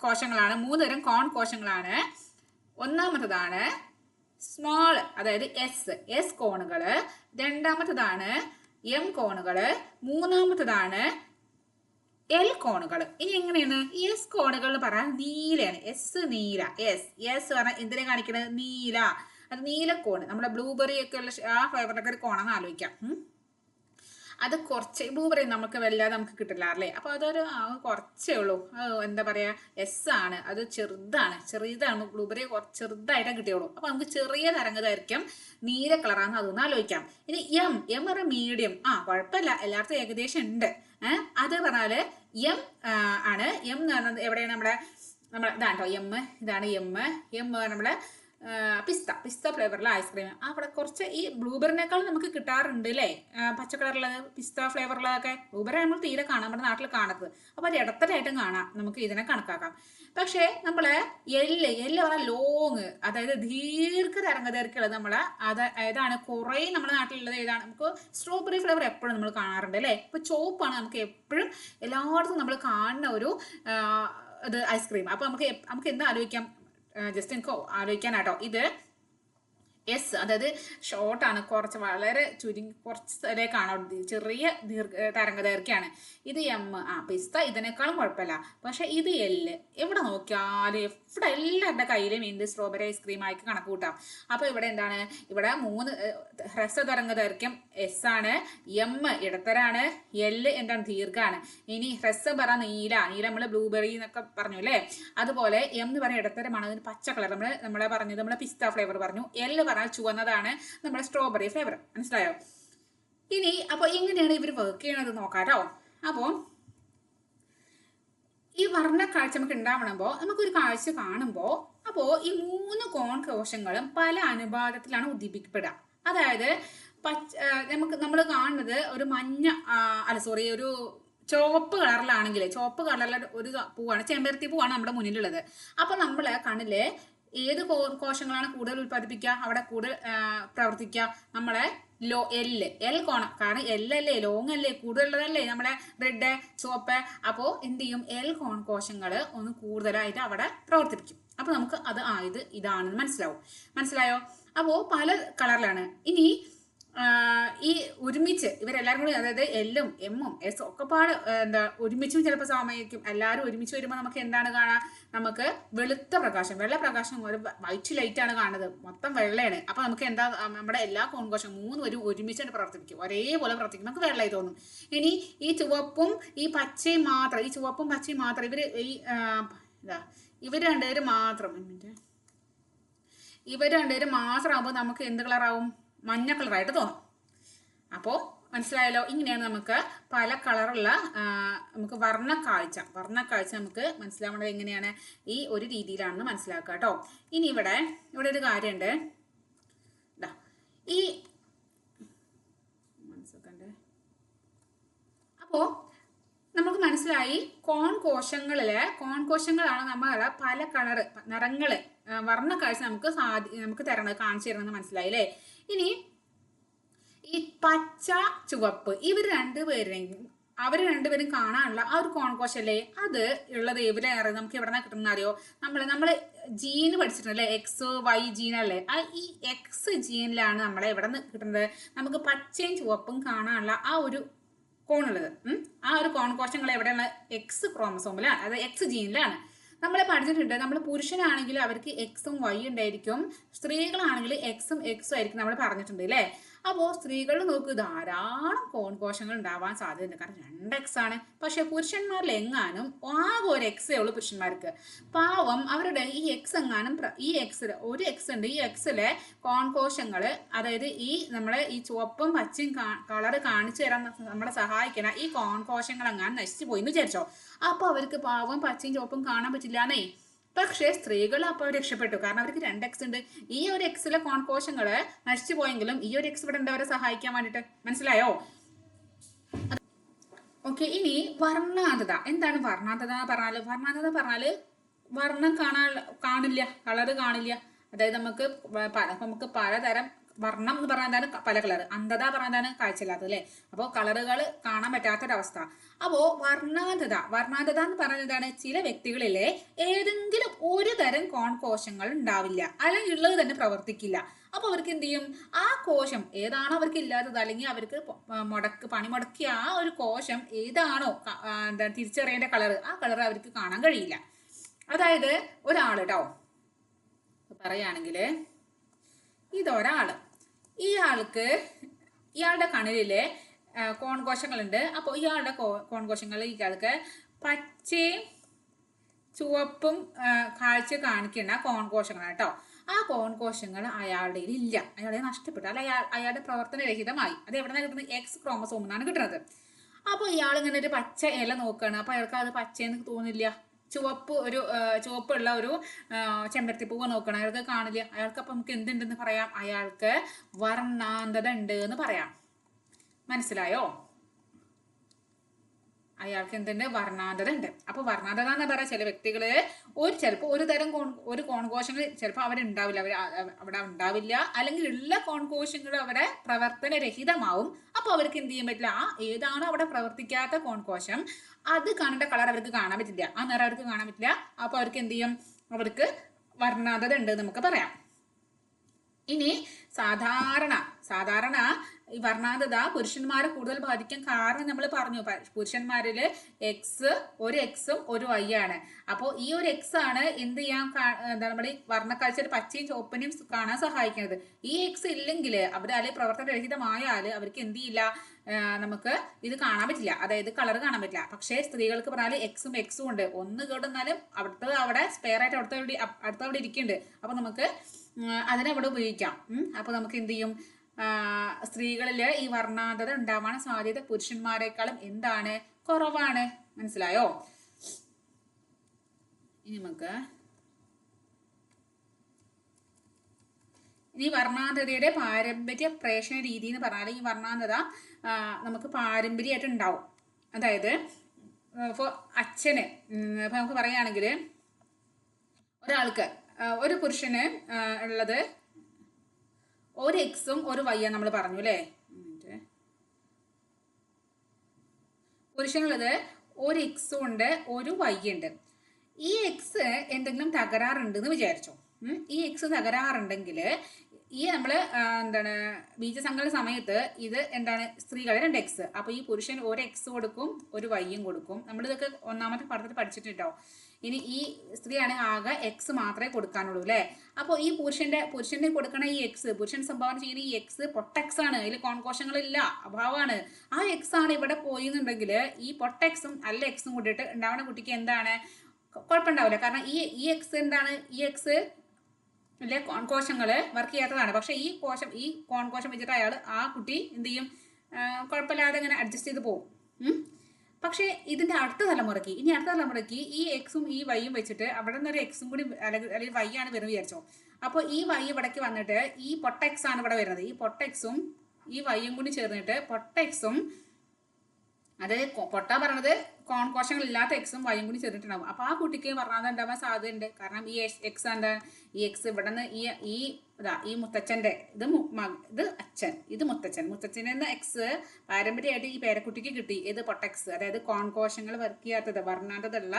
കോശങ്ങളാണ്, 3 തരം കോൺ കോശങ്ങളാണ്. ഒന്നാമത്തതാണ് സ്മോൾ, അതായത് എസ് കോണുകള്. രണ്ടാമത്തതാണ് എം കോണുകള്. മൂന്നാമത്തതാണ് എൽ കോണുകൾ. ഇനി എങ്ങനെയാണ്? എസ് കോണുകൾ എന്ന് പറയാൻ നീലയാണ്. നീല. എസ് പറഞ്ഞാൽ എന്തിനെ കാണിക്കുന്നത്? നീല. അത് നീലക്കോണ്. നമ്മുടെ ബ്ലൂബെറി ഒക്കെ ഉള്ള ആ ഫ്ലേവറിലൊക്കെ ഒരു കോണെന്ന് ആലോചിക്കാം. അത് കുറച്ച് ബ്ലൂബെറി നമുക്ക് വല്ലാതെ നമുക്ക് കിട്ടില്ല അല്ലേ? അപ്പൊ അതൊരു കുറച്ചേ ഉള്ളൂ. എന്താ പറയാ? എസ് ആണ്. അത് ചെറുതാണ്. ബ്ലൂബെറി ചെറുതായിട്ടേ കിട്ടിയുള്ളൂ. അപ്പൊ നമുക്ക് ചെറിയ തരംഗദൈർഘ്യം നീല കളറാന്ന് അതൊന്ന് ആലോചിക്കാം. ഇനി എം പറഞ്ഞ മീഡിയം. കുഴപ്പമില്ല, എല്ലായിടത്തും ഏകദേശം ഉണ്ട്. അത് പറഞ്ഞാല് എം ആണ്. എം എന്ന് പറഞ്ഞത് എവിടെയാണ്? നമ്മളെ ഇതാണ് കേട്ടോ എം. ഇതാണ് എം നമ്മളെ പിസ്ത ഫ്ലേവറിലെ ഐസ്ക്രീം. അവിടെ കുറച്ച് ഈ ബ്ലൂബെറിനേക്കാൾ നമുക്ക് കിട്ടാറുണ്ട് അല്ലേ? പച്ച കളറുള്ളത്, പിസ്ത ഫ്ലേവറുള്ളതൊക്കെ. ബ്ലൂബെറി നമ്മൾ തീരെ കാണാം, നമ്മുടെ നാട്ടിൽ കാണരുത്. അപ്പൊ അത് ഇടത്തരായിട്ടും കാണാം, നമുക്ക് ഇതിനെ കണക്കാക്കാം. പക്ഷേ നമ്മളെ എല്ല് പറഞ്ഞാൽ ലോങ്, അതായത് ദീർഘ തരംഗദൈർഘ്യമുള്ളത് ഏതാണ്? കുറേ നമ്മുടെ നാട്ടിലുള്ളത് ഏതാണ്? നമുക്ക് സ്ട്രോബെറി ഫ്ലേവർ എപ്പോഴും നമ്മൾ കാണാറുണ്ട് അല്ലേ? ഇപ്പൊ ചോപ്പാണ് നമുക്ക് എപ്പോഴും എല്ലായിടത്തും നമ്മൾ കാണുന്ന ഒരു ഇത് ഐസ്ക്രീം. അപ്പൊ നമുക്ക് എന്താ ആലോചിക്കാം, ജസ്റ്റ് എനിക്ക് ആലോചിക്കാനാട്ടോ. ഇത് എസ്, അതായത് ഷോർട്ടാണ്, കുറച്ച് വളരെ ചുരുങ്ങി കുറച്ച് സ്ഥലത്തേക്കാണ്, ചെറിയ തരംഗദൈർഘ്യമാണ്. ഇത് എം, പിസ്ത ഇതിനേക്കാളും കുഴപ്പമില്ല. പക്ഷെ ഇത് എല്ല്. എവിടെ നോക്കിയാലും എവിടെ എല്ലാവരുടെ കയ്യിലും എന്ത് സ്ട്രോബെറി ഐസ്ക്രീം ആയിട്ട് കണക്ക് കൂട്ടാം. അപ്പൊ ഇവിടെ എന്താണ്, ഇവിടെ 3 ഹ്രസ്വ തരംഗദൈർഘ്യം എസ് ആണ്, എം ഇടത്തരാണ്, എല്ല് എന്താണ് ദീർഘാണ്. ഇനി ഹ്രസ്വം പറ നീല നമ്മള് ബ്ലൂബെറി എന്നൊക്കെ പറഞ്ഞു അല്ലേ. അതുപോലെ എം എന്ന് പറയുന്ന ഇടത്തരമാണ്, അതിന് പച്ച കളർ നമ്മളെ പറഞ്ഞത്, നമ്മളെ പിസ്ത ഫ്ലേവർ പറഞ്ഞു. എല്ല് പറഞ്ഞാൽ ചുവന്നതാണ്, നമ്മുടെ സ്ട്രോബെറി ഫ്ലേവർ. മനസ്സിലായോ? ഇനി അപ്പോൾ എങ്ങനെയാണ് ഇവർ വർക്ക് ചെയ്യണത് നോക്കാട്ടോ. അപ്പോൾ ഈ വർണ്ണ കാഴ്ച നമുക്ക് ഉണ്ടാവണമ്പോൾ, നമുക്കൊരു കാഴ്ച കാണുമ്പോൾ, അപ്പോൾ ഈ 3 കോൺ കോശങ്ങളും പല അനുപാതത്തിലാണ് ഉദ്ദീപിക്കപ്പെടുക. അതായത് നമ്മൾ കാണുന്നത് ഒരു മഞ്ഞ ഒരു ചുവപ്പ് കളറിലാണെങ്കിൽ, ചുവപ്പ് കളറിലെ ഒരു പൂവാണ്, ചെമ്പരത്തി പൂവാണ് നമ്മുടെ മുന്നിലുള്ളത്. അപ്പൊ നമ്മളെ കണ്ണില് ഏത് കോശങ്ങളാണ് കൂടുതൽ ഉൽപ്പാദിപ്പിക്കുക, അവിടെ കൂടുതൽ പ്രവർത്തിക്കുക? നമ്മളെ എൽ കോണം. കാരണം എല്ലല്ലേ, ലോങ് അല്ലേ, കൂടുതലുള്ളതല്ലേ നമ്മളെ റെഡ് ചുവപ്പ്. അപ്പോൾ എന്ത് ചെയ്യും, എൽ കോൺ കോശങ്ങൾ ഒന്ന് കൂടുതലായിട്ട് അവിടെ പ്രവർത്തിപ്പിക്കും. അപ്പൊ നമുക്ക് അത് ഇതാണെന്ന് മനസ്സിലായോ? അപ്പോൾ പല കളറിലാണ്. ഇനി ഈ ഒരുമിച്ച് ഇവരെല്ലാരും കൂടി, അതായത് എല്ലും എമ്മും എസും ഒക്കെ ഒരുമിച്ചും ചിലപ്പോൾ സമയിക്കും. എല്ലാവരും ഒരുമിച്ച് വരുമ്പോൾ നമുക്ക് എന്താണ് കാണാം, നമുക്ക് വെളുത്ത പ്രകാശം, വെള്ള പ്രകാശം, ഒരു വൈറ്റ് ലൈറ്റ് ആണ് കാണുന്നത്, മൊത്തം വെള്ളയാണ്. അപ്പൊ നമുക്ക് എന്താ, നമ്മുടെ എല്ലാ കോൺകോശം 3 ഒരുമിച്ചാണ് പ്രവർത്തിപ്പിക്കും, ഒരേപോലെ പ്രവർത്തിക്കും, നമുക്ക് വെള്ളമായി തോന്നും. ഇനി ഈ ചുവപ്പും ഈ പച്ചയും മാത്രം, ഇവർ രണ്ടുപേരും മാത്രം ആകുമ്പോൾ നമുക്ക് എന്ത് കളറാവും, മഞ്ഞ കളറായിട്ട് തോന്നും. അപ്പോൾ മനസ്സിലായല്ലോ? ഇങ്ങനെയാണ് നമുക്ക് പല കളറുള്ള നമുക്ക് വർണ്ണക്കാഴ്ച നമുക്ക് മനസ്സിലാവേണ്ടത് എങ്ങനെയാണ്, ഈ ഒരു രീതിയിലാണെന്ന് മനസ്സിലാക്കുക കേട്ടോ. ഇനി ഇവിടെ ഒരു കാര്യമുണ്ട്. ഈ അപ്പോൾ നമുക്ക് മനസ്സിലായി, കോൺകോശങ്ങളാണ് നമ്മളെ പല നിറങ്ങള് വർണ്ണക്കാഴ്ച നമുക്ക് കാണിച്ചു തരണമെന്ന് മനസ്സിലായില്ലേ. ഇനി ഈ പച്ച ചുവപ്പ് അവർ രണ്ടുപേരും കാണാനുള്ള ആ ഒരു കോൺകോശല്ലേ, അത് ഉള്ളത് എവിടെയാണ്, നമുക്ക് എവിടെ നിന്നാണ് കിട്ടുന്ന അറിയോ? നമ്മള് ജീന് പഠിച്ചിട്ടുണ്ടല്ലേ, എക്സ് വൈ ജീനല്ലേ. ഈ എക്സ് ജീനിലാണ് നമ്മളെ എവിടെ നിന്ന് കിട്ടുന്നത്, നമുക്ക് പച്ചയും ചുവപ്പും കാണാനുള്ള ആ ഒരു കോണുള്ളത്. ആ ഒരു കോൺകോശങ്ങൾ എവിടെയാണ്, എക്സ് ക്രോമസോമിലാണ്, അതായത് എക്സ് ജീനിലാണ്. നമ്മളെ പഠിച്ചിട്ടുണ്ട്, നമ്മൾ പുരുഷനാണെങ്കിൽ അവർക്ക് എക്സും വൈ ഉണ്ടായിരിക്കും, സ്ത്രീകളാണെങ്കിൽ എക്സും ആയിരിക്കും നമ്മൾ പറഞ്ഞിട്ടുണ്ട് അല്ലേ. അപ്പോൾ സ്ത്രീകളിൽ നോക്ക്, ധാരാളം കോൺകോശങ്ങൾ ഉണ്ടാവാൻ സാധ്യതയുണ്ട്, കാരണം 2 എക്സ് ആണ്. പക്ഷെ പുരുഷന്മാരിൽ എങ്ങാനും ആകെ ഒരു എക്സേ ഉള്ളൂ പുരുഷന്മാർക്ക്. പാവം അവരുടെ ഈ എക്സ് എങ്ങാനും, ഒരു എക്സ് ഉണ്ട്, ഈ എക്സിലെ കോൺകോശങ്ങൾ, അതായത് നമ്മളെ ഈ ചുവപ്പും പച്ചയും കളർ കാണിച്ചു തരാൻ നമ്മളെ സഹായിക്കണ ഈ കോൺകോശങ്ങൾ എങ്ങാനും നശിച്ചു പോയി എന്ന് വിചാരിച്ചോ. അപ്പൊ അവർക്ക് പാവം പച്ചയും ചുവപ്പും കാണാൻ പറ്റില്ലാന്നേ. പക്ഷേ സ്ത്രീകൾ അപ്പോൾ രക്ഷപ്പെട്ടു, കാരണം അവർക്ക് 2 എക്സ് ഉണ്ട്. ഈ ഒരു എക്സിലെ കോൺകോശങ്ങള് നശിച്ചു പോയെങ്കിലും ഈ ഒരു എക്സ് ഇവിടെ ഉണ്ട് അവരെ സഹായിക്കാൻ വേണ്ടിട്ട്. മനസ്സിലായോ? ഓക്കെ. ഇനി വർണ്ണാന്തത. എന്താണ് വർണ്ണാന്തത പറഞ്ഞാല് വർണ്ണം കാണില്ല, കളറ് കാണില്ല. അതായത് നമുക്ക് പലതരം വർണ്ണം എന്ന് പറഞ്ഞാൽ പല കളർ, അന്ധത പറഞ്ഞാൽ കാഴ്ചയില്ലാത്തത് അല്ലേ. അപ്പോൾ കളറുകൾ കാണാൻ പറ്റാത്തൊരവസ്ഥ. അപ്പോൾ വർണ്ണാന്തത എന്ന് പറയുന്നതാണ്, ചില വ്യക്തികളിലെ ഏതെങ്കിലും ഒരു തരം കോൺകോശങ്ങൾ ഉണ്ടാവില്ല, അല്ലെങ്കിൽ ഉള്ളത് തന്നെ പ്രവർത്തിക്കില്ല. അപ്പൊ അവർക്ക് എന്ത് ചെയ്യും, ആ കോശം ഏതാണോ അവർക്ക് ഇല്ലാത്തത്, അല്ലെങ്കിൽ അവർക്ക് പണി മുടക്കിയ ആ ഒരു കോശം ഏതാണോ തിരിച്ചറിയേണ്ട കളർ, ആ കളർ അവർക്ക് കാണാൻ കഴിയില്ല. അതായത് ഒരാൾ കേട്ടോ പറയുകയാണെങ്കിൽ, ഇയാളുടെ കണ്ണിലെ കോൺകോശങ്ങളുണ്ട്. അപ്പോൾ ഇയാളുടെ കോൺകോശങ്ങളിൽ ഇയാൾക്ക് പച്ചയും ചുവപ്പും കാഴ്ച കാണിക്കുന്ന കോൺകോശങ്ങളാണ് കേട്ടോ. ആ കോൺകോശങ്ങൾ അയാളുടെ ഇല്ല, അയാളെ നഷ്ടപ്പെട്ടു, അല്ല അയാളുടെ പ്രവർത്തനരഹിതമായി. അത് എവിടെ നിന്നാണ് കിട്ടുന്നത്, എക്സ് ക്രോമസോമിൽ നിന്നാണ് കിട്ടുന്നത്. അപ്പോൾ ഇയാൾ ഇങ്ങനെ ഒരു പച്ച ഇല നോക്കുകയാണ്. അപ്പോൾ അയാൾക്ക് അത് പച്ചയെന്ന് തോന്നില്ല. ചുവപ്പുള്ള ഒരു ചെമ്പരത്തിപ്പൂവ് നോക്കണം, അയാൾക്ക് കാണില്ല. അയാൾക്ക് അപ്പം നമുക്ക് എന്തുണ്ടെന്ന് പറയാം, അയാൾക്ക് വർണ്ണാന്തത ഉണ്ട് എന്ന് പറയാം. മനസ്സിലായോ? അയാൾക്ക് എന്തുണ്ട്, വർണ്ണാന്തത ഉണ്ട്. അപ്പൊ വർണ്ണാന്തത എന്ന് പറയാം ചില വ്യക്തികള് ചിലപ്പോൾ ഒരു തരം ഒരു കോൺകോശങ്ങൾ ചിലപ്പോൾ അവിടെ ഉണ്ടാവില്ല, അവിടെ ഉണ്ടാവില്ല, അല്ലെങ്കിൽ ഉള്ള കോൺകോശങ്ങൾ അവിടെ പ്രവർത്തനരഹിതമാവും. അപ്പൊ അവർക്ക് എന്ത് ചെയ്യാൻ പറ്റില്ല, ഏതാണോ അവിടെ പ്രവർത്തിക്കാത്ത കോൺകോശം അത് കാണേണ്ട കളർ അവർക്ക് കാണാൻ പറ്റില്ല, ആ നിറം അവർക്ക് കാണാൻ പറ്റില്ല. അപ്പൊ അവർക്ക് എന്ത് ചെയ്യും, അവർക്ക് വർണ്ണാന്തത ഉണ്ട് നമുക്ക് പറയാം. ഇനി സാധാരണ ഈ വർണ്ണാന്തത പുരുഷന്മാരെ കൂടുതൽ ബാധിക്കാൻ കാരണം നമ്മൾ പറഞ്ഞു, പുരുഷന്മാരില് ഒരു എക്സും ഒരു വൈ ആണ്. അപ്പോൾ ഈ ഒരു എക്സ് ആണ് എന്ത് ചെയ്യാൻ, എന്താ നമ്മൾ ഈ വർണ്ണക്കാഴ്ചയിൽ പച്ചയും ചുവപ്പനും കാണാൻ സഹായിക്കുന്നത്. ഈ എക്സ് ഇല്ലെങ്കിൽ അവർ അല്ലെങ്കിൽ പ്രവർത്തനരഹിതമായാൽ അവർക്ക് എന്ത് ചെയ്യില്ല, നമുക്ക് ഇത് കാണാൻ പറ്റില്ല, അതായത് കളർ കാണാൻ പറ്റില്ല. പക്ഷേ സ്ത്രീകൾക്ക് പറഞ്ഞാൽ എക്സും ഉണ്ട്, ഒന്ന് കേടുന്നാലും അവിടെ സ്പെയർ ആയിട്ട് അടുത്തവിടെ ഇരിക്കുന്നുണ്ട്. അപ്പൊ നമുക്ക് അതിനവിടെ ഉപയോഗിക്കാം. അപ്പൊ നമുക്ക് എന്ത് ചെയ്യും, സ്ത്രീകളില് ഈ വർണ്ണാന്തത ഉണ്ടാവാൻ സാധ്യത പുരുഷന്മാരെക്കാളും എന്താണ്, കുറവാണ്. മനസ്സിലായോ? ഇനി വർണ്ണാന്തതയുടെ പാരമ്പര്യ പ്രേഷണ രീതി എന്ന് പറഞ്ഞാൽ ഈ വർണ്ണാന്തത നമുക്ക് പാരമ്പര്യമായിട്ട് ഉണ്ടാവും. അതായത് ഇപ്പോൾ അച്ഛന് ഇപ്പൊ നമുക്ക് പറയുകയാണെങ്കിൽ ഒരാൾക്ക് ഒരു പുരുഷന് ഉള്ളത് ഒരു എക്സും ഒരു വൈ നമ്മൾ പറഞ്ഞു അല്ലേ. പുരുഷനുള്ളത് ഒരു എക്സും ഉണ്ട് ഒരു വൈ ഉണ്ട്. ഈ എക്സ് എന്തെങ്കിലും തകരാറുണ്ട് എന്ന് വിചാരിച്ചോ. ഈ എക്സ് തകരാറുണ്ടെങ്കിൽ ഈ നമ്മള് എന്താണ് ബീജസങ്കലന സമയത്ത് ഇത് എന്താണ് സ്ത്രീകളെ 2 എക്സ്, അപ്പൊ ഈ പുരുഷൻ ഒരു എക്സ് കൊടുക്കും ഒരു വൈയും കൊടുക്കും. നമ്മളിതൊക്കെ ഒന്നാമത്തെ പഠനത്തിൽ പഠിച്ചിട്ടുണ്ടോ. ഇനി ഈ സ്ത്രീയാണ് ആകെ എക്സ് മാത്രമേ കൊടുക്കാനുള്ളൂ അല്ലെ. അപ്പോൾ ഈ പുരുഷന് കൊടുക്കണ ഈ എക്സ്, പുരുഷൻ സംഭാവന ചെയ്യുന്ന ഈ എക്സ് പൊട്ടെക്സ് ആണ്, അതിൽ കോൺകോശങ്ങളില്ല, അഭാവമാണ്. ആ എക്സ് ആണ് ഇവിടെ പോയിന്നുണ്ടെങ്കിൽ ഈ പൊട്ടെക്സും അല്ല എക്സും കൂട്ടിയിട്ട് ഉണ്ടാവുന്ന കുട്ടിക്ക് എന്താണ്, കുഴപ്പമുണ്ടാവില്ല. കാരണം ഈ എക്സ് എന്താണ്, ഈ എക്സ് അല്ലെ കോശങ്ങള് വർക്ക് ചെയ്യാത്തതാണ്. പക്ഷെ ഈ കോൺകോശം വെച്ചിട്ട് ആ കുട്ടി എന്ത് ചെയ്യും, കുഴപ്പമില്ലാതെ ഇങ്ങനെ അഡ്ജസ്റ്റ് ചെയ്ത് പോകും. പക്ഷെ ഇതിന്റെ അടുത്ത തലമുറയ്ക്ക് ഈ എക്സും ഈ വൈയും വെച്ചിട്ട് അവിടെ നിന്ന് ഒരു എക്സും കൂടി അല്ലെങ്കിൽ വൈ ആണ് വരുന്നത് വിചാരിച്ചോ. അപ്പൊ ഈ വൈ ഇവിടേക്ക് വന്നിട്ട് ഈ പൊട്ടെക്സ് ആണ് ഇവിടെ വരുന്നത്. ഈ പൊട്ടെക്സും ഈ വൈയും കൂടി ചേർന്നിട്ട് പൊട്ടെക്സും, അതായത് പൊട്ട പറഞ്ഞത് കോൺകോശങ്ങൾ ഇല്ലാത്ത എക്സും വൈയും കൂടി ചേർന്നിട്ടുണ്ടാവും. അപ്പൊ ആ കുട്ടിക്ക് വർണ്ണാന്തത ഉണ്ടാവാൻ സാധ്യതയുണ്ട്. കാരണം ഈ എക്സ് എന്താ, ഈ എക്സ് ഇവിടെ നിന്ന് ഈ മുത്തച്ഛന്റെ ഇത് അച്ഛൻ, ഇത് മുത്തച്ഛൻ എന്ന എക്സ് പാരമ്പര്യമായിട്ട് ഈ പേരക്കുട്ടിക്ക് കിട്ടി. ഇത് പൊട്ടെക്സ്, അതായത് കോൺകോശങ്ങൾ വർക്ക് ചെയ്യാത്തത്, വർണ്ണാന്തത ഉള്ള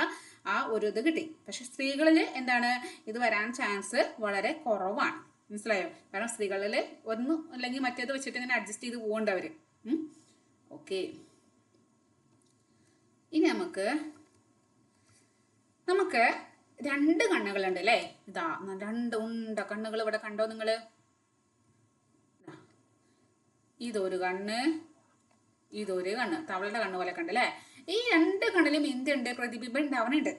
ആ ഒരു ഇത് കിട്ടി. പക്ഷെ സ്ത്രീകളിൽ എന്താണ്, ഇത് വരാൻ ചാൻസ് വളരെ കുറവാണ്. മനസ്സിലായോ? കാരണം സ്ത്രീകളിൽ ഒന്ന് അല്ലെങ്കിൽ മറ്റേത് വെച്ചിട്ട് ഇങ്ങനെ അഡ്ജസ്റ്റ് ചെയ്ത് പോകേണ്ടവര്. ഓക്കെ, ഇനി നമുക്ക് 2 കണ്ണുകളുണ്ട് അല്ലേ. ഇതാ 2 ഉണ്ട കണ്ണുകൾ ഇവിടെ കണ്ടോ നിങ്ങള്. ഇതൊരു കണ്ണ്, ഇതൊരു കണ്ണ്, തവളുടെ കണ്ണ് പോലെ കണ്ടല്ലേ. ഈ 2 കണ്ണിലും എന്തുണ്ട്, പ്രതിബിംബം ഉണ്ടാവണുണ്ട്.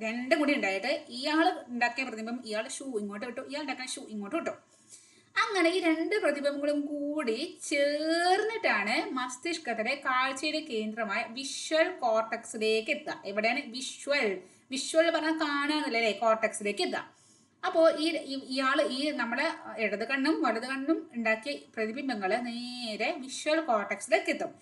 2 കൂടി ഉണ്ടായിട്ട് ഇയാള് ഉണ്ടാക്കിയ പ്രതിബിംബം ഇയാൾ ഷൂ ഇങ്ങോട്ട് വിട്ടു, ഇയാൾ ഉണ്ടാക്കുന്ന ഷൂ ഇങ്ങോട്ട് വിട്ടു. അങ്ങനെ ഈ 2 പ്രതിബിംബങ്ങളും കൂടി ചേർന്നിട്ടാണ് മസ്തിഷ്കത്തിലെ കാഴ്ചയുടെ കേന്ദ്രമായ വിഷ്വൽ കോർട്ടക്സിലേക്ക് എത്തുക. എവിടെയാണ് വിഷ്വൽ പറഞ്ഞാൽ കാണാന്നല്ലേ, കോർട്ടക്സിലേക്ക് എത്തുക. അപ്പോൾ ഈ നമ്മളെ ഇടത് കണ്ണും വലത് കണ്ണും ഉണ്ടാക്കിയ പ്രതിബിംബങ്ങൾ നേരെ വിഷ്വൽ കോർട്ടക്സിലേക്ക് എത്തും.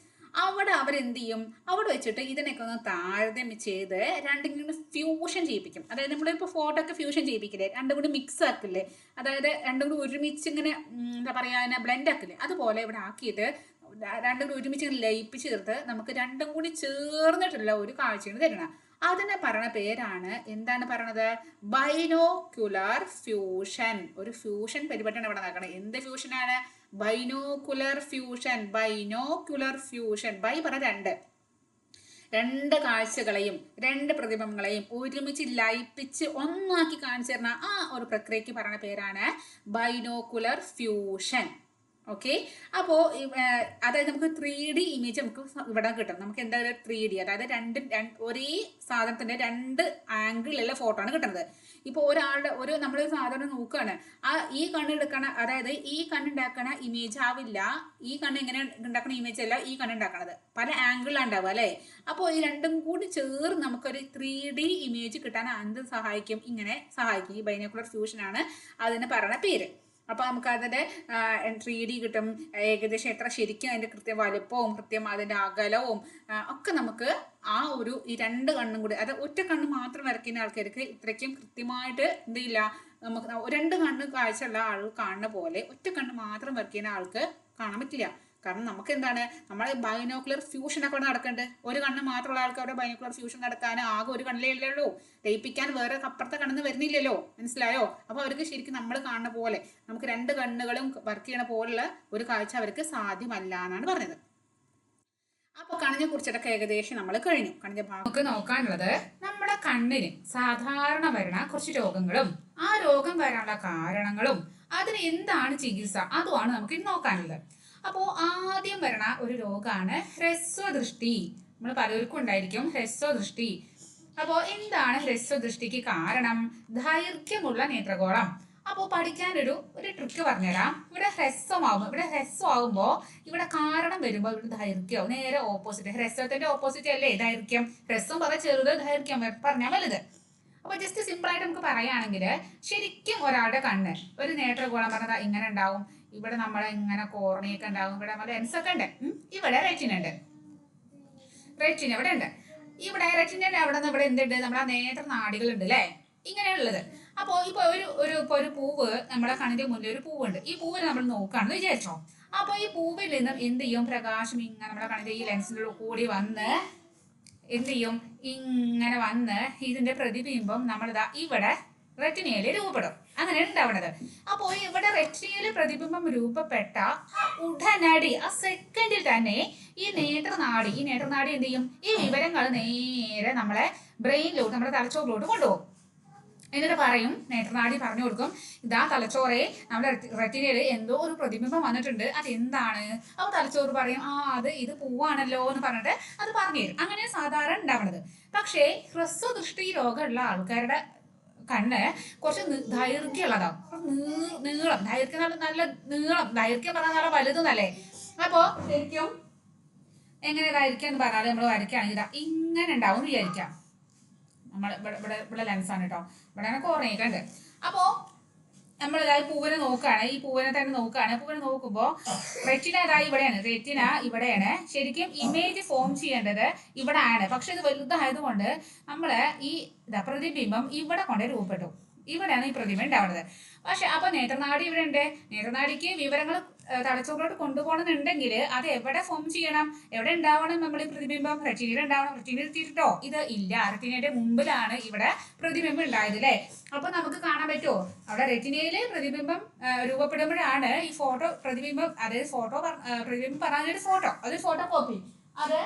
അവിടെ അവരെന്ത് ചെയ്യും, അവിടെ വെച്ചിട്ട് ഇതിനൊക്കെ ഒന്ന് താരതമ്യം ചെയ്ത് രണ്ടും കൂടി ഫ്യൂഷൻ ചെയ്യിപ്പിക്കും. അതായത് നമ്മളിപ്പോൾ ഫോട്ടോ ഒക്കെ ഫ്യൂഷൻ ചെയ്യിപ്പിക്കില്ലേ, രണ്ടും കൂടി മിക്സ് ആക്കില്ലേ, അതായത് രണ്ടും കൂടി ഒരുമിച്ച് ഇങ്ങനെ എന്താ പറയുക ബ്ലെൻഡ് ആക്കില്ലേ, അതുപോലെ ഇവിടെ ആക്കിയിട്ട് രണ്ടും കൂടി ഒരുമിച്ച് ലയിപ്പിച്ച് ചേർത്ത് നമുക്ക് രണ്ടും കൂടി ചേർന്നിട്ടുള്ള ഒരു കാഴ്ചയാണ് തരണം. അതിനെ പറയുന്ന പേരാണ് എന്താണ് പറയണത്, ബൈനോക്യുലർ ഫ്യൂഷൻ. ഒരു ഫ്യൂഷൻ പരിപാടിയാണ് ഇവിടെ നടക്കുന്നത്. എന്ത് ഫ്യൂഷനാണ്, ബൈനോക്കുലർ ഫ്യൂഷൻ. ബൈ പറഞ്ഞ രണ്ട് കാഴ്ചകളെയും 2 പ്രതിബിംബങ്ങളെയും ഒരുമിച്ച് ലയിപ്പിച്ച് ഒന്നാക്കി കാണിച്ചു തരുന്ന ആ ഒരു പ്രക്രിയക്ക് പറയുന്ന പേരാണ് ബൈനോക്കുലർ ഫ്യൂഷൻ. ഓക്കെ, അപ്പോൾ അതായത് നമുക്ക് 3D ഇമേജ് നമുക്ക് ഇവിടെ കിട്ടും. നമുക്ക് എന്താ 3D, അതായത് ഒരേ സാധനത്തിന്റെ 2 ആംഗിളിലുള്ള ഫോട്ടോ ആണ് കിട്ടുന്നത്. ഇപ്പോൾ നമ്മളൊരു സാധനം നോക്കുകയാണ്, ഈ കണ്ണെടുക്കണ, അതായത് ഈ കണ്ണുണ്ടാക്കണ ഇമേജ് ആവില്ല, ഈ കണ്ണ് എങ്ങനെ ഉണ്ടാക്കണ ഇമേജ് അല്ല ഈ കണ്ണുണ്ടാക്കണത്, പല ആംഗിളിലാണ് ഉണ്ടാവുക അല്ലേ. അപ്പോൾ ഈ രണ്ടും കൂടി ചേർന്ന് നമുക്കൊരു 3D ഇമേജ് കിട്ടാൻ എന്ത് സഹായിക്കും, ഇങ്ങനെ സഹായിക്കും. ഈ ബൈനോക്കുലർ ഫ്യൂഷൻ ആണ് അതിന് പറയുന്ന പേര്. അപ്പോൾ നമുക്ക് അതിൻ്റെ 3D കിട്ടും, ഏകദേശം എത്ര ശരിക്കും അതിൻ്റെ കൃത്യം വലുപ്പവും കൃത്യം അതിൻ്റെ അകലവും ഒക്കെ നമുക്ക് ആ ഒരു ഈ രണ്ട് കണ്ണും കൂടി, അത് ഒറ്റ കണ്ണ് മാത്രം വരയ്ക്കുന്ന ആൾക്കാർക്ക് ഇത്രയ്ക്കും കൃത്യമായിട്ട് എന്തില്ല, നമുക്ക് രണ്ട് കണ്ണ് കാഴ്ചയുള്ള ആൾ കാണുന്ന പോലെ ഒറ്റ കണ്ണ് മാത്രം വരയ്ക്കുന്ന ആൾക്ക് കാണാൻ പറ്റില്ല. കാരണം നമുക്ക് എന്താണ്, നമ്മളെ ബൈനോക്കുലർ ഫ്യൂഷൻ ഒക്കെ നടക്കുന്നുണ്ട്. ഒരു കണ്ണ് മാത്രമുള്ള ആൾക്ക് അവിടെ ബൈനോക്കുലർ ഫ്യൂഷൻ നടത്താൻ ആകെ ഒരു കണ്ണിലേ ഉള്ളൂ, ലയിപ്പിക്കാൻ വേറെ അപ്പുറത്തെ കണ്ണെന്ന് വരുന്നില്ലല്ലോ, മനസ്സിലായോ? അപ്പോൾ അവർക്ക് ശരിക്കും നമ്മൾ കാണുന്ന പോലെ നമുക്ക് രണ്ട് കണ്ണുകളും വർക്ക് ചെയ്യണ പോലുള്ള ഒരു കാഴ്ച അവർക്ക് സാധ്യമല്ല എന്നാണ് പറഞ്ഞത്. അപ്പോൾ കണ്ണിനെ കുറിച്ചിട്ടൊക്കെ ഏകദേശം നമ്മൾ കഴിഞ്ഞു. കണ്ണിന്റെ ഭാഗം നമുക്ക് നോക്കാനുള്ളത് നമ്മുടെ കണ്ണിന് സാധാരണ വരുന്ന കുറച്ച് രോഗങ്ങളും ആ രോഗം വരാനുള്ള കാരണങ്ങളും അതിന് എന്താണ് ചികിത്സ അതുമാണ് നമുക്ക് ഇനി നോക്കാനുള്ളത്. അപ്പോൾ ആദ്യം വരണ ഒരു രോഗമാണ് ഹ്രസ്വദൃഷ്ടി. നമ്മൾ പലർക്കും ഉണ്ടായിരിക്കും ഹ്രസ്വദൃഷ്ടി. അപ്പോൾ എന്താണ് ഹ്രസ്വദൃഷ്ടിക്ക് കാരണം? ദൈർഘ്യമുള്ള നേത്രഗോളം. അപ്പോൾ പഠിക്കാനൊരു ട്രിക്ക് പറഞ്ഞുതരാം. ഇവിടെ ഹ്രസ്വമാകുമ്പോൾ ഇവിടെ കാരണം വരുമ്പോൾ ഇവിടെ ദൈർഘ്യവും നേരെ ഓപ്പോസിറ്റ്. ഹ്രസ്വത്തിന്റെ ഓപ്പോസിറ്റ് അല്ലേ ദൈർഘ്യം? ഹ്രസ്വം പറഞ്ഞാൽ ചെറുത്, ദൈർഘ്യം പറഞ്ഞാൽ വലുത്. അപ്പോൾ ജസ്റ്റ് സിമ്പിൾ ആയിട്ട് നമുക്ക് പറയുകയാണെങ്കിൽ ശരിക്കും ഒരാളുടെ കണ്ണ് ഒരു നേത്രഗോളം പറഞ്ഞാൽ ഇങ്ങനെ ഉണ്ടാവും. ഇവിടെ നമ്മളെ ഇങ്ങനെ കോർണിയൊക്കെ ഉണ്ടാവും. ഇവിടെ നമ്മുടെ ലെൻസ് ഒക്കെ ഉണ്ട്. ഇവിടെ റെറ്റിന ഉണ്ട്. റെറ്റിന ഇവിടെ ഉണ്ട്. ഇവിടെ റെറ്റിനയുടെ അവിടെ നിന്ന് ഇവിടെ എന്തുണ്ട്? നമ്മുടെ നേത്രനാടികൾ ഉണ്ട് അല്ലേ, ഇങ്ങനെയുള്ളത്. അപ്പോൾ ഇപ്പൊ ഒരു പൂവ് നമ്മുടെ കണ്ണിന്റെ മുന്നിൽ ഒരു പൂവുണ്ട്. ഈ പൂവിനെ നമ്മൾ നോക്കുകയാണെന്ന് വിചാരിച്ചോ. അപ്പൊ ഈ പൂവിൽ നിന്നും എന്ത് ചെയ്യും? പ്രകാശം ഇങ്ങനെ നമ്മുടെ കണ്ണിന്റെ ഈ ലെൻസിൻ്റെ കൂടി വന്ന് എന്ത് ചെയ്യും? ഇങ്ങനെ വന്ന് ഇതിന്റെ പ്രതിബിംബം നമ്മളിതാ ഇവിടെ റെറ്റിനയിൽ രൂപപ്പെടും. അങ്ങനെ ഉണ്ടാവുന്നത്. അപ്പോൾ ഇവിടെ റെറ്റിനയിൽ പ്രതിബിംബം രൂപപ്പെട്ട ഉടനടി ആ സെക്കൻഡിൽ തന്നെ ഈ നേത്രനാടി എന്ത് ചെയ്യും? ഈ വിവരങ്ങൾ നേരെ നമ്മളെ ബ്രെയിനിലോട്ട്, നമ്മുടെ തലച്ചോറിലോട്ട് കൊണ്ടുപോകും. എന്നിട്ട് പറയും, നേത്രനാടി പറഞ്ഞു കൊടുക്കും, ഇതാ തലച്ചോറെ നമ്മുടെ റെറ്റിനയിൽ എന്തോ ഒരു പ്രതിബിംബം വന്നിട്ടുണ്ട്, അതെന്താണ്? അപ്പോൾ തലച്ചോറ് പറയും, ഇത് പൂവാണല്ലോ എന്ന് പറഞ്ഞിട്ട് അത് പറഞ്ഞു തരും. അങ്ങനെ സാധാരണ ഉണ്ടാവുന്നത്. പക്ഷേ ഹ്രസ്വദൃഷ്ടി രോഗമുള്ള ആൾക്കാരുടെ കണ്ണ് കുറച്ച് ദൈർഘ്യമുള്ളതാവും. നീളം, ദൈർഘ്യം നല്ല നീളം, ദൈർഘ്യം പറഞ്ഞാൽ നല്ല വലുതെന്നല്ലേ. അപ്പോൾ ശരിക്കും എങ്ങനെ ദൈർഘ്യം എന്ന് പറഞ്ഞാൽ നമ്മൾ വരയ്ക്കുകയാണെങ്കിൽ ഇങ്ങനെ ഉണ്ടാവും എന്ന് വിചാരിക്കാം. നമ്മൾ ഇവിടെ ലെൻസാണ് കേട്ടോ, ഇവിടെ കോർണിയൊക്കെ ഉണ്ട്. അപ്പോൾ നമ്മൾ പൂവിനെ നോക്കുകയാണ്, ഈ പൂവിനെ തന്നെ നോക്കുകയാണ്. പൂവിനെ നോക്കുമ്പോൾ റെറ്റിന ഇവിടെയാണ്, റെറ്റിന ഇവിടെയാണ്. ശരിക്കും ഇമേജ് ഫോം ചെയ്യേണ്ടത് ഇവിടെ ആണ്. പക്ഷെ ഇത് വലുതായതുകൊണ്ട് നമ്മൾ ഈ പ്രതിബിംബം ഇവിടെ കൊണ്ട് രൂപപ്പെട്ടു. ഇവിടെയാണ് ഈ പ്രതിബിംബം ഉണ്ടാവുന്നത്. പക്ഷെ അപ്പൊ നേത്രനാടി ഇവിടെ ഉണ്ട്. നേത്രനാടിക്ക് വിവരങ്ങൾ തലച്ചോറിലോട്ട് കൊണ്ടുപോകണമെന്നുണ്ടെങ്കിൽ അത് എവിടെ ഫോം ചെയ്യണം? എവിടെ ഉണ്ടാവണം? നമ്മൾ ഈ പ്രതിബിംബം റെറ്റിനയിൽ ഉണ്ടാവണം. റെറ്റിനയിൽ എത്തിയിട്ടോ? ഇത് ഇല്ല. റെറ്റിനയുടെ മുമ്പിലാണ് ഇവിടെ പ്രതിബിംബം ഉണ്ടായത് അല്ലേ. അപ്പൊ നമുക്ക് കാണാൻ പറ്റുമോ? അവിടെ റെറ്റിനയില് പ്രതിബിംബം രൂപപ്പെടുമ്പോഴാണ് ഈ പ്രതിബിംബം, അതായത് പ്രതിബിംബം പറഞ്ഞൊരു അതൊരു ഫോട്ടോ കോപ്പി, അത്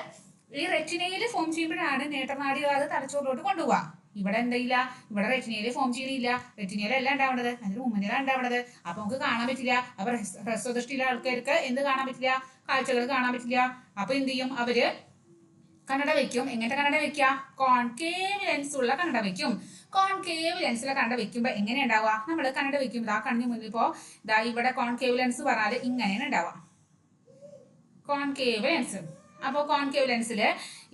ഈ റെറ്റിനയിൽ ഫോം ചെയ്യുമ്പോഴാണ് നേത്രനാടികൾ അത് തലച്ചോറിലോട്ട് കൊണ്ടുപോവുക. ഇവിടെ എന്തില്ല, ഇവിടെ റെറ്റിനയിൽ ഫോം ചെയ്യുന്നില്ല. റെറ്റിനയിലല്ല ഉണ്ടാവേണ്ടത്, അതിന് മുമ്പിലാണ് ഉണ്ടാവേണ്ടത്. അപ്പൊ നമുക്ക് കാണാൻ പറ്റില്ല. അപ്പൊ ഹ്രസ്വദൃഷ്ടിയിലെ ആൾക്കാർക്ക് എന്ത് കാണാൻ പറ്റില്ല? കാഴ്ചകൾ കാണാൻ പറ്റില്ല. അപ്പൊ എന്ത് ചെയ്യും? അവര് കണ്ണട വെക്കും. എങ്ങനത്തെ കണ്ണട വെക്കുക? കോൺകേവ് ലെൻസ് ഉള്ള കണ്ണട വെക്കും. കോൺകേവ് ലെൻസിലെ കണ്ണട വെക്കുമ്പോ എങ്ങനെ ഉണ്ടാവുക? നമ്മൾ കണ്ണട വെക്കുമ്പോൾ ആ കണ്ണിന് മുന്നിൽ ഇപ്പോ ഇവിടെ കോൺകേവ് ലെൻസ് പറഞ്ഞാൽ ഇങ്ങനെയാണ് ഉണ്ടാവുക, കോൺകേവ് ലെൻസ്. അപ്പോൾ കോൺകേവ് ലെൻസിൽ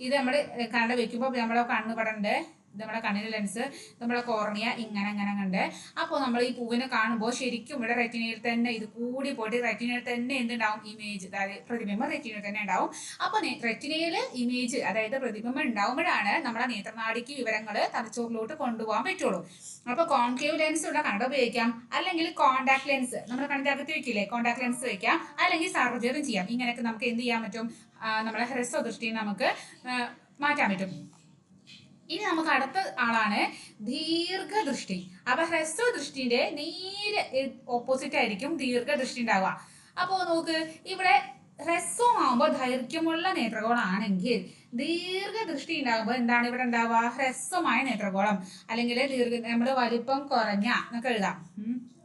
ഇത് നമ്മൾ കണ്ണട വെക്കുമ്പോൾ നമ്മളെ കണ്ണ് പടണ്ട്, നമ്മുടെ കണ്ണിന്റെ ലെൻസ്, നമ്മുടെ കോർണിയ ഇങ്ങനെ കണ്ട്. അപ്പോൾ നമ്മൾ ഈ പൂവിനെ കാണുമ്പോൾ ശരിക്കും ഇവിടെ റെറ്റിനയിൽ തന്നെ ഇത് കൂടി പോയിട്ട് റെറ്റിനയിൽ തന്നെ എന്തുണ്ടാവും? ഇമേജ്, അതായത് പ്രതിബിംബം റെറ്റിനയിൽ തന്നെ ഉണ്ടാവും. അപ്പോൾ റെറ്റിനയിൽ ഇമേജ്, അതായത് പ്രതിബിംബം ഉണ്ടാവുമ്പോഴാണ് നമ്മുടെ നേത്രനാടിക്ക് വിവരങ്ങൾ തലച്ചോറിലോട്ട് കൊണ്ടുപോകാൻ പറ്റുള്ളൂ. അപ്പോൾ കോൺകേവ് ലെൻസ് ഉള്ള കണ്ണട ഉപയോഗിക്കാം, അല്ലെങ്കിൽ കോണ്ടാക്ട് ലെൻസ് നമ്മുടെ കണ്ണിന്റെ അകത്ത് വെക്കില്ലേ, കോണ്ടാക്ട് ലെൻസ് വെക്കാം, അല്ലെങ്കിൽ സർജറി ചെയ്യാം. ഇങ്ങനെയൊക്കെ നമുക്ക് എന്ത് ചെയ്യാൻ പറ്റും? നമ്മളെ ഹ്രസ്വദൃഷ്ടി നമുക്ക് മാറ്റാൻ പറ്റും. ഇനി നമുക്ക് അടുത്ത ആളാണ് ദീർഘദൃഷ്ടി. അപ്പൊ ഹ്രസ്വദൃഷ്ടിന്റെ നേരെ ഓപ്പോസിറ്റ് ആയിരിക്കും ദീർഘദൃഷ്ടി ഉണ്ടാവുക. അപ്പോ നോക്ക്, ഇവിടെ ഹ്രസ്വമാകുമ്പോൾ ദൈർഘ്യമുള്ള നേത്രഗോളാണെങ്കിൽ ദീർഘദൃഷ്ടി ഉണ്ടാകുമ്പോൾ എന്താണ് ഇവിടെ ഉണ്ടാവുക? ഹ്രസ്വമായ നേത്രഗോളം, അല്ലെങ്കിൽ നമ്മൾ വലിപ്പം കുറഞ്ഞ എന്നൊക്കെ എഴുതാം.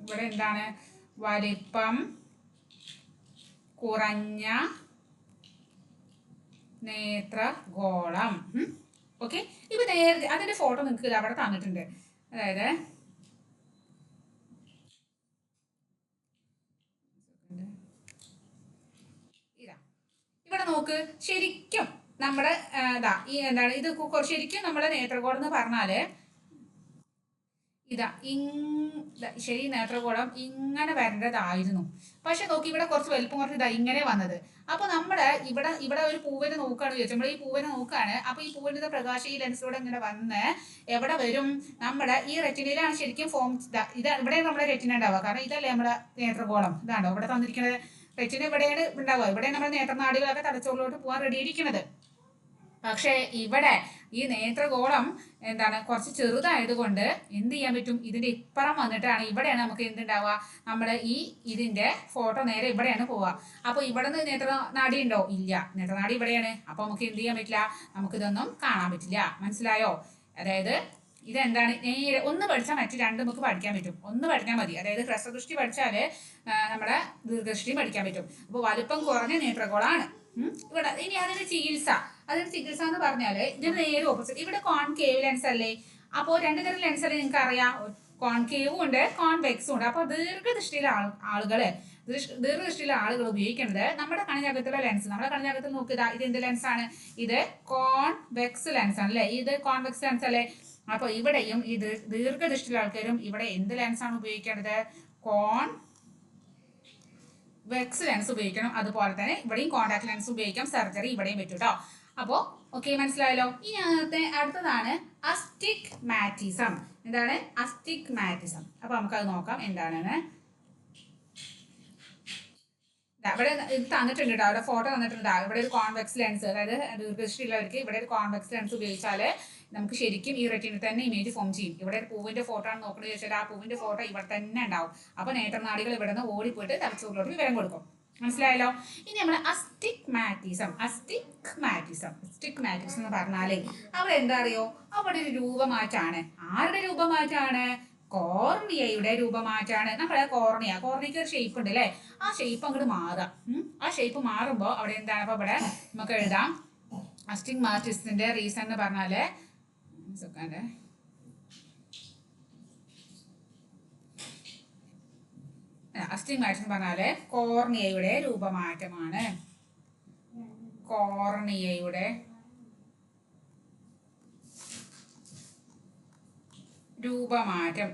ഇവിടെ എന്താണ്? വലിപ്പം കുറഞ്ഞ നേത്രഗോളം. ഓക്കെ, ഇപ്പൊ നേരത്തെ അതിന്റെ ഫോട്ടോ നിങ്ങൾക്ക് അവിടെ തന്നിട്ടുണ്ട്. അതായത് ഇതാ, ഇവിടെ നോക്ക്, ശരിക്കും നമ്മുടെ ഈ എന്താണ് ഇത് ശരിക്കും നമ്മുടെ നേത്രഗോളം എന്ന് പറഞ്ഞാല് ഇതാ ശരി നേത്രഗോളം ഇങ്ങനെ വരേണ്ടതായിരുന്നു. പക്ഷെ നോക്കി ഇവിടെ കുറച്ച് വലിപ്പം കുറച്ച് ഇതാ ഇങ്ങനെ വന്നത്. അപ്പൊ നമ്മുടെ ഇവിടെ ഒരു പൂവിനെ നോക്കുകയാണ് ചോദിച്ചു. നമ്മൾ ഈ പൂവിനെ നോക്കുകയാണ്. അപ്പൊ ഈ പൂവിന്റെ പ്രകാശം ഈ ലെൻസിലൂടെ ഇങ്ങനെ വന്ന് എവിടെ വരും? നമ്മുടെ ഈ റെറ്റിനയിലാണ് ശരിക്കും ഫോം. ഇതാണ് ഇവിടെ നമ്മുടെ റെറ്റിന ഉണ്ടാവുക. കാരണം ഇതല്ലേ നമ്മുടെ നേത്രഗോളം. ഇതാണോ ഇവിടെ തന്നിരിക്കുന്നത്? റെറ്റിന ഇവിടെയാണ് ഉണ്ടാവുക. ഇവിടെ നമ്മുടെ നേത്രനാടികളൊക്കെ തലച്ചോറിലോട്ട് പോകാൻ റെഡിയിരിക്കുന്നത്. പക്ഷേ ഇവിടെ ഈ നേത്രഗോളം എന്താണ് കുറച്ച് ചെറുതായതുകൊണ്ട് എന്ത് ചെയ്യാൻ പറ്റും? ഇതിന്റെ ഇപ്പുറം വന്നിട്ടാണ് ഇവിടെയാണ് നമുക്ക് എന്തുണ്ടാവുക? നമ്മുടെ ഇതിന്റെ ഫോട്ടോ നേരെ ഇവിടെയാണ് പോവുക. അപ്പൊ ഇവിടെ നിന്ന് നേത്രനാടി ഉണ്ടോ? ഇല്ല, നേത്രനാടി ഇവിടെയാണ്. അപ്പൊ നമുക്ക് എന്ത് ചെയ്യാൻ പറ്റില്ല? നമുക്കിതൊന്നും കാണാൻ പറ്റില്ല. മനസ്സിലായോ? അതായത് ഇതെന്താണ്? നേരെ ഒന്ന് പഠിച്ചാൽ മറ്റു രണ്ട് നമുക്ക് പഠിക്കാൻ പറ്റും. ഒന്ന് പഠിക്കാൻ മതി. അതായത് ഹ്രസ്വദൃഷ്ടി പഠിച്ചാല് നമ്മുടെ ദീർഘദൃഷ്ടിയും പഠിക്കാൻ പറ്റും. അപ്പൊ വലുപ്പം കുറഞ്ഞ നേത്രഗോളാണ് ഇവിടെ. ഇനി അതിന്റെ ചികിത്സ എന്ന് പറഞ്ഞാല് ഇതിന് നേരെ ഓപ്പോസിറ്റ്. ഇവിടെ കോൺകേവ് ലെൻസ് അല്ലേ? അപ്പോൾ രണ്ടു തരം ലെൻസ് അല്ലേ നിങ്ങൾക്ക് അറിയാം? കോൺകേവും ഉണ്ട്, കോൺവെക്സും ഉണ്ട്. അപ്പൊ ദീർഘദൃഷ്ടിയിലെ ആളുകൾ ഉപയോഗിക്കുന്നത് നമ്മുടെ കണ്ണിനകത്തുള്ള ലെൻസ്. നമ്മുടെ കണ്ണിനകത്ത് നോക്കുക, ഇത് എന്ത് ലെൻസാണ്? ഇത് കോൺവെക്സ് ലെൻസ് ആണ് അല്ലേ? ഇത് കോൺവെക്സ് ലെൻസ് അല്ലേ? അപ്പൊ ഇവിടെയും ഇത് ദീർഘദൃഷ്ടിയിലെ ആൾക്കാരും ഇവിടെ എന്ത് ലെൻസാണ് ഉപയോഗിക്കേണ്ടത്? വെക്സ് ലെൻസ് ഉപയോഗിക്കണം. അതുപോലെ തന്നെ ഇവിടെയും കോണ്ടാക്ട് ലെൻസ് ഉപയോഗിക്കാം. സർജറി ഇവിടെയും പറ്റും കേട്ടോ. അപ്പോ ഓക്കെ, മനസ്സിലായല്ലോ. ഇനി അടുത്തതാണ് അസ്റ്റിഗ്മാറ്റിസം. എന്താണ് അസ്റ്റിഗ്മാറ്റിസം? അപ്പൊ നമുക്കത് നോക്കാം എന്താണെന്ന്. ഇവിടെ ഇത് തന്നിട്ടുണ്ട് കേട്ടോ, അവിടെ ഫോട്ടോ തന്നിട്ടുണ്ട്. ഇവിടെ ഒരു കോൺവെക്സ് ലെൻസ്, അതായത് ദീർഘദൃഷ്ടിയുള്ളവർക്ക് ഇവിടെ ഒരു കോൺവെക്സ് ലെൻസ് ഉപയോഗിച്ചാൽ നമുക്ക് ശരിക്കും ഈ റെറ്റിനയിൽ തന്നെ ഇമേജ് ഫോം ചെയ്യും. ഇവിടെ ഒരു പൂവിന്റെ ഫോട്ടോ ആണ് നോക്കുന്നത് ചോദിച്ചാൽ ആ പൂവിന്റെ ഫോട്ടോ ഇവിടെ തന്നെ ഉണ്ടാവും. അപ്പൊ നേത്രനാടികൾ ഇവിടെ നിന്ന് ഓടിപ്പോയിട്ട് തലച്ചോറിലോട്ട് വിവരം കൊടുക്കും. മനസ്സിലായല്ലോ. ഇനി നമ്മൾ അസ്റ്റിഗ്മാറ്റിസം എന്ന് പറഞ്ഞാലേ അവിടെ എന്താ അറിയോ? അവിടെ ഒരു രൂപമാറ്റാണ്. ആരുടെ രൂപമാറ്റാണ്? കോർണിയയുടെ രൂപമാറ്റാണ്. നമ്മുടെ കോർണിയക്ക് ഒരു ഷേപ്പ് ഉണ്ട് അല്ലേ? ആ ഷേപ്പ് അങ്ങോട്ട് മാറുക. ആ ഷേപ്പ് മാറുമ്പോൾ അവിടെ എന്താണ്? അപ്പൊ ഇവിടെ നമുക്ക് എഴുതാം അസ്റ്റിഗ്മാറ്റിസത്തിന്റെ റീസൺ എന്ന് പറഞ്ഞാല് അസ്റ്റിഗ്മാറ്റിസം പറഞ്ഞാല് കോർണിയയുടെ രൂപമാറ്റമാണ്. കോർണിയയുടെ രൂപമാറ്റം,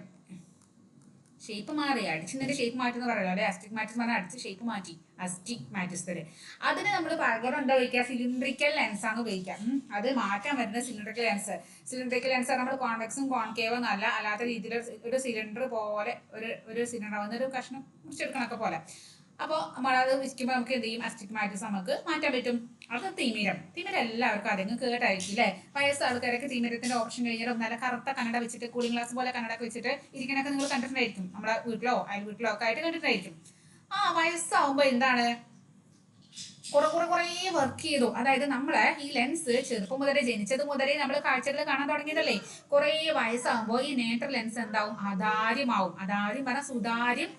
ഷേപ്പ് മാറി. അടിച്ചിന്റെ ഷേപ്പ് മാറ്റം എന്ന് പറയുമല്ലോ അല്ലെ? അസ്റ്റിഗ്മാറ്റിസം പറഞ്ഞാൽ അടിച്ച് ഷേപ്പ് മാറ്റി. അസ്റ്റിഗ്മാറ്റിസത്തില് അതിന് നമ്മൾ പകരം എന്താ ഉപയോഗിക്കുക? സിലിണ്ടറിക്കൽ ലെൻസ് ആണ് ഉപയോഗിക്കുക. അത് മാറ്റാൻ വരുന്ന സിലിണ്ടറിക്കൽ ലെൻസ് നമ്മൾ കോൺവെക്സും കോൺകേവും അല്ല, അല്ലാത്ത രീതിയിൽ ഒരു സിലിണ്ടർ പോലെ ഒരു സിലിണ്ടർ വന്നൊരു കഷ്ണം മുറിച്ചെടുക്കണൊക്കെ പോലെ. അപ്പോൾ നമ്മളത് വിൽക്കുമ്പോൾ നമുക്ക് എന്ത് ചെയ്യും? അസ്റ്റിഗ്മാറ്റിസം നമുക്ക് മാറ്റാൻ പറ്റും. അത് തിമിരം എല്ലാവർക്കും അതെങ്ങ് കേട്ടായിരിക്കും അല്ലേ? വയസ്സ് ആൾക്കാരൊക്കെ തിമിരത്തിന്റെ ഓപ്ഷൻ കഴിഞ്ഞാൽ നല്ല കറുത്ത കണ്ണട വെച്ചിട്ട് കൂളിംഗ് ഗ്ലാസ് പോലെ കണ്ണട വെച്ചിട്ട് ഇരിക്കണൊക്കെ നിങ്ങൾ കണ്ടിട്ടുണ്ടായിരിക്കും. നമ്മുടെ വീട്ടിലോ അയൽ വീട്ടിലോ ഒക്കെ ആയിട്ട് കണ്ടിട്ടുണ്ടായിരിക്കും. വയസ്സാവുമ്പോ എന്താണ്? കുറെ വർക്ക് ചെയ്തു. അതായത് നമ്മളെ ഈ ലെൻസ് ചെറുപ്പം മുതലേ ജനിച്ചത് മുതലേ നമ്മൾ കാഴ്ചകൾ കാണാൻ തുടങ്ങിയതല്ലേ? കുറെ വയസ്സാകുമ്പോൾ ഈ നേത്ര ലെൻസ് എന്താവും? അതാര്യമാവും. അതാര്യം പറഞ്ഞാൽ സുതാര്യം,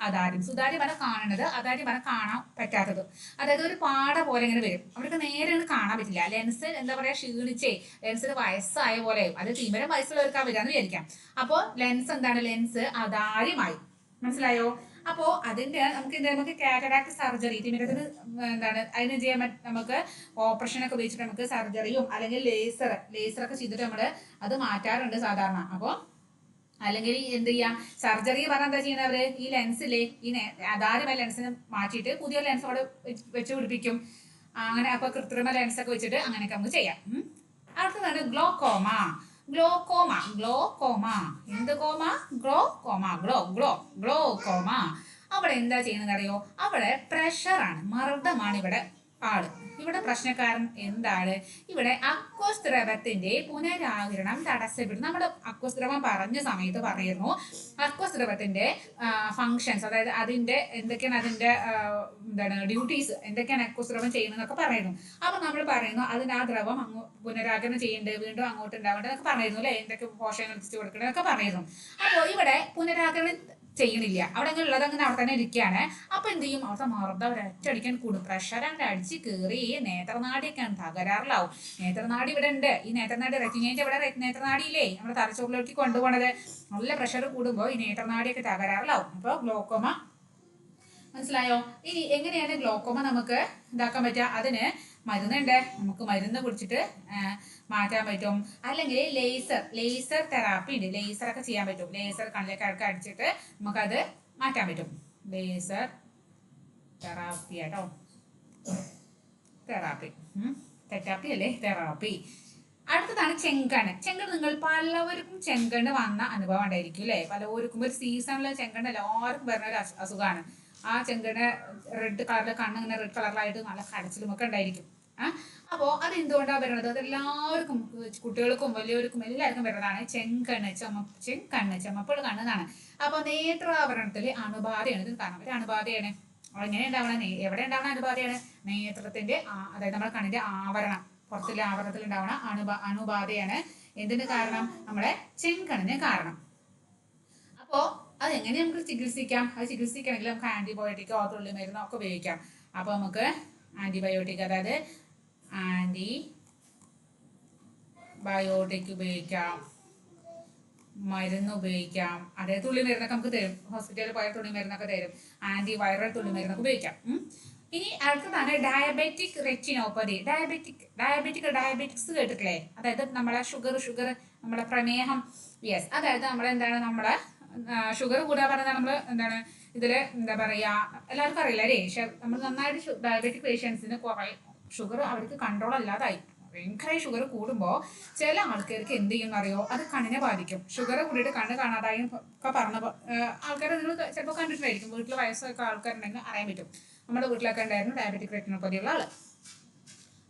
സുതാര്യം പറഞ്ഞാൽ കാണുന്നത്, അതാര്യം പറഞ്ഞാൽ കാണാൻ പറ്റാത്തത്. അതായത് ഒരു പാട പോലെ ഇങ്ങനെ വരും. അവർക്ക് നേരെ കാണാൻ പറ്റില്ല. ലെൻസ് എന്താ പറയാ, ക്ഷീണിച്ചേ ലെൻസിന് വയസ്സായ പോലെ. അത് തിമിരം വയസ്സുള്ളവർക്കാ വരാന്ന് വിചാരിക്കാം. അപ്പോ ലെൻസ് എന്താണ്? ലെൻസ് അതാര്യമായി. മനസ്സിലായോ? അപ്പോ നമുക്ക് കാറ്ററാക്ട് സർജറി, തിമിരത്തിന് എന്താണ് അതിന് ചെയ്യാൻ നമുക്ക് ഓപ്പറേഷൻ ഒക്കെ ഉപയോഗിച്ചിട്ട് നമുക്ക് സർജറിയും അല്ലെങ്കിൽ ലേസറൊക്കെ ചെയ്തിട്ട് നമ്മള് അത് മാറ്റാറുണ്ട് സാധാരണ. അപ്പോ അല്ലെങ്കിൽ എന്ത് ചെയ്യാം? സർജറി പറഞ്ഞാൽ എന്താ ചെയ്യുന്നവര്? ഈ ലെൻസിലെ ഈ അതാര്യമായ ലെൻസിന് മാറ്റിയിട്ട് പുതിയ ലെൻസ് അവിടെ വെച്ച് പിടിപ്പിക്കും. അങ്ങനെ അപ്പൊ കൃത്രിമ ലെൻസ് ഒക്കെ വെച്ചിട്ട് അങ്ങനെയൊക്കെ നമുക്ക് ചെയ്യാം. അടുത്തതാണ് ഗ്ലോക്കോമ. എന്ത് കോമ? ഗ്ലോക്കോമ. അവിടെ എന്താ ചെയ്യുന്നത് അറിയോ? അവിടെ പ്രഷറാണ്, മർദ്ദമാണ് ഇവിടെ ഇവിടെ പ്രശ്നക്കാരൻ എന്താണ്? ഇവിടെ അക്വസ് ദ്രവത്തിന്റെ പുനരാകിരണം തടസ്സപ്പെടും. നമ്മൾ അക്വസ് ദ്രവം പറഞ്ഞ സമയത്ത് പറയുന്നു അക്വസ് ദ്രവത്തിന്റെ ഫങ്ഷൻസ്, അതായത് അതിന്റെ എന്തൊക്കെയാണ് അതിന്റെ ഡ്യൂട്ടീസ്, എന്തൊക്കെയാണ് അക്വസ് ദ്രവം ചെയ്യുന്നതൊക്കെ പറയുന്നു. അപ്പൊ നമ്മൾ പറയുന്നു അതിന് ആ ദ്രവം പുനരാകിരണം ചെയ്യേണ്ടത്, വീണ്ടും അങ്ങോട്ട് ഉണ്ടാവേണ്ടത് എന്നൊക്കെ പറയുന്നു അല്ലെ? എന്തൊക്കെ പോഷകങ്ങൾ എത്തിച്ചു കൊടുക്കണമെന്നൊക്കെ പറയുന്നു. അപ്പോൾ ഇവിടെ പുനരാകിരണം ചെയ്യണില്ല. അവിടെ അങ്ങനെ ഉള്ളത് അങ്ങനെ അവിടെ തന്നെ ഇരിക്കുകയാണ്. അപ്പൊ എന്ത് ചെയ്യും? അവിടുത്തെ മർദ്ദം ഒരൊറ്റടിക്കാൻ കൂടും. പ്രഷർ അങ്ങനെ അടിച്ച് കയറി നേത്രനാടിയൊക്കെയാണ് തകരാറിലാവും. നേത്രനാടി ഇവിടെ ഉണ്ട്. ഈ നേത്രനാടി റെറ്റിനേന്റെ ഇവിടെ നേത്രനാടിയില്ലേ നമ്മുടെ തലച്ചോറിലേക്ക് കൊണ്ടുപോകണത്. നല്ല പ്രഷർ കൂടുമ്പോൾ ഈ നേത്രനാടിയൊക്കെ തകരാറിലാവും. അപ്പോൾ ഗ്ലോക്കോമ മനസ്സിലായോ? ഇനി എങ്ങനെയാണ് ഗ്ലോക്കോമ നമുക്ക് ഇതാക്കാൻ പറ്റുക? അതിന് മരുന്നുണ്ട്, നമുക്ക് മരുന്ന് കുടിച്ചിട്ട് മാറ്റാൻ പറ്റും. അല്ലെങ്കിൽ ലേസർ തെറാപ്പി ഉണ്ട്, ലേസർ ഒക്കെ ചെയ്യാൻ പറ്റും. ലേസർ കണ്ണിലേക്ക് അടിച്ചിട്ട് നമുക്കത് മാറ്റാൻ പറ്റും. ലേസർ തെറാപ്പി കേട്ടോ, തെറാപ്പി തെറ്റാപ്പി അല്ലേ, തെറാപ്പി. അടുത്തതാണ് ചെങ്കണ്ണ്. ചെങ്കണ്ണ് നിങ്ങൾ പലവർക്കും ചെങ്കണ്ണ് വന്ന അനുഭവം ഉണ്ടായിരിക്കും അല്ലേ? പലവർക്കും ഒരു സീസണിലെ ചെങ്കണ്ണ് എല്ലാവർക്കും വരുന്ന ഒരു അസുഖമാണ്. ആ ചെങ്കണ്ണ് റെഡ് കളറിൽ കണ്ണ് ഇങ്ങനെ റെഡ് കളറിലായിട്ട് നല്ല കടച്ചിലും ഒക്കെ ഉണ്ടായിരിക്കും. അപ്പോൾ അത് എന്തുകൊണ്ടാണ് വരുന്നത്? അത് എല്ലാവർക്കും, കുട്ടികൾക്കും വലിയവർക്കും എല്ലാവർക്കും വരുന്നതാണ് ചെങ്കണ്ണ്. ചുമപ്പുള്ള കണ്ണെന്നാണ്. അപ്പോൾ നേത്രാവരണത്തിൽ അണുബാധയാണ് ഇതിന് കാരണം. ഒരു അണുബാധയാണ്. എങ്ങനെ ഉണ്ടാവണം? എവിടെ ഉണ്ടാവുന്ന അണുബാധയാണ്? നേത്രത്തിന്റെ അതായത് നമ്മുടെ കണ്ണിന്റെ ആവരണം, പുറത്തുള്ള ആവരണത്തിൽ ഉണ്ടാവുന്ന അണുബാധയാണ് എന്തിന് കാരണം? നമ്മുടെ ചെങ്കണ്ണിന് കാരണം. അപ്പോൾ അതെങ്ങനെ നമുക്ക് ചികിത്സിക്കാം? അത് ചികിത്സിക്കണമെങ്കിൽ നമുക്ക് ആന്റിബയോട്ടിക്കോ തുള്ളി മരുന്നോ ഒക്കെ ഉപയോഗിക്കാം. അപ്പോൾ നമുക്ക് ആന്റിബയോട്ടിക്, അതായത് ആന്റിബയോട്ടിക് ഉപയോഗിക്കാം, മരുന്ന് ഉപയോഗിക്കാം. അതായത് തുള്ളി മരുന്നൊക്കെ നമുക്ക് തരും, ഹോസ്പിറ്റലിൽ പോയ തുള്ളി മരുന്നൊക്കെ തരും. ആന്റി വൈറൽ തുള്ളി മരുന്നൊക്കെ ഉപയോഗിക്കാം. ഇനി അടുത്തതാണ് ഡയബറ്റിക് റെറ്റിനോപ്പതി. ഡയബറ്റിക്സ് കേട്ടിട്ടില്ലേ? അതായത് നമ്മളെ ഷുഗർ നമ്മളെ പ്രമേഹം. യെസ്, അതായത് നമ്മളെന്താണ്, നമ്മളെ ഷുഗർ കൂടാൻ പറഞ്ഞാൽ നമ്മൾ എന്താണ് ഇതിൽ എന്താ പറയുക, എല്ലാവർക്കും അറിയില്ല അല്ലേ? നമ്മൾ നന്നായിട്ട് ഡയബറ്റിക് പേഷ്യൻസിന് കുറേ ഷുഗർ അവർക്ക് കൺട്രോൾ അല്ലാതായി. ഭയങ്കര ഷുഗർ കൂടുമ്പോൾ ചില ആൾക്കാർക്ക് എന്ത് ചെയ്യുമെന്ന് അറിയോ? അത് കണ്ണിനെ ബാധിക്കും. ഷുഗർ കൂടിയിട്ട് കണ്ണ് കാണാതായി ഒക്കെ പറഞ്ഞ ആൾക്കാർ നിങ്ങൾ ചിലപ്പോൾ കണ്ടിട്ടുണ്ടായിരിക്കും. വീട്ടിൽ വയസ്സൊക്കെ ആൾക്കാരുണ്ടെങ്കിൽ അറിയാൻ പറ്റും. നമ്മുടെ വീട്ടിലൊക്കെ ഉണ്ടായിരുന്നു ഡയബറ്റിക് റെറ്റിനോപ്പതിയുള്ള ആള്.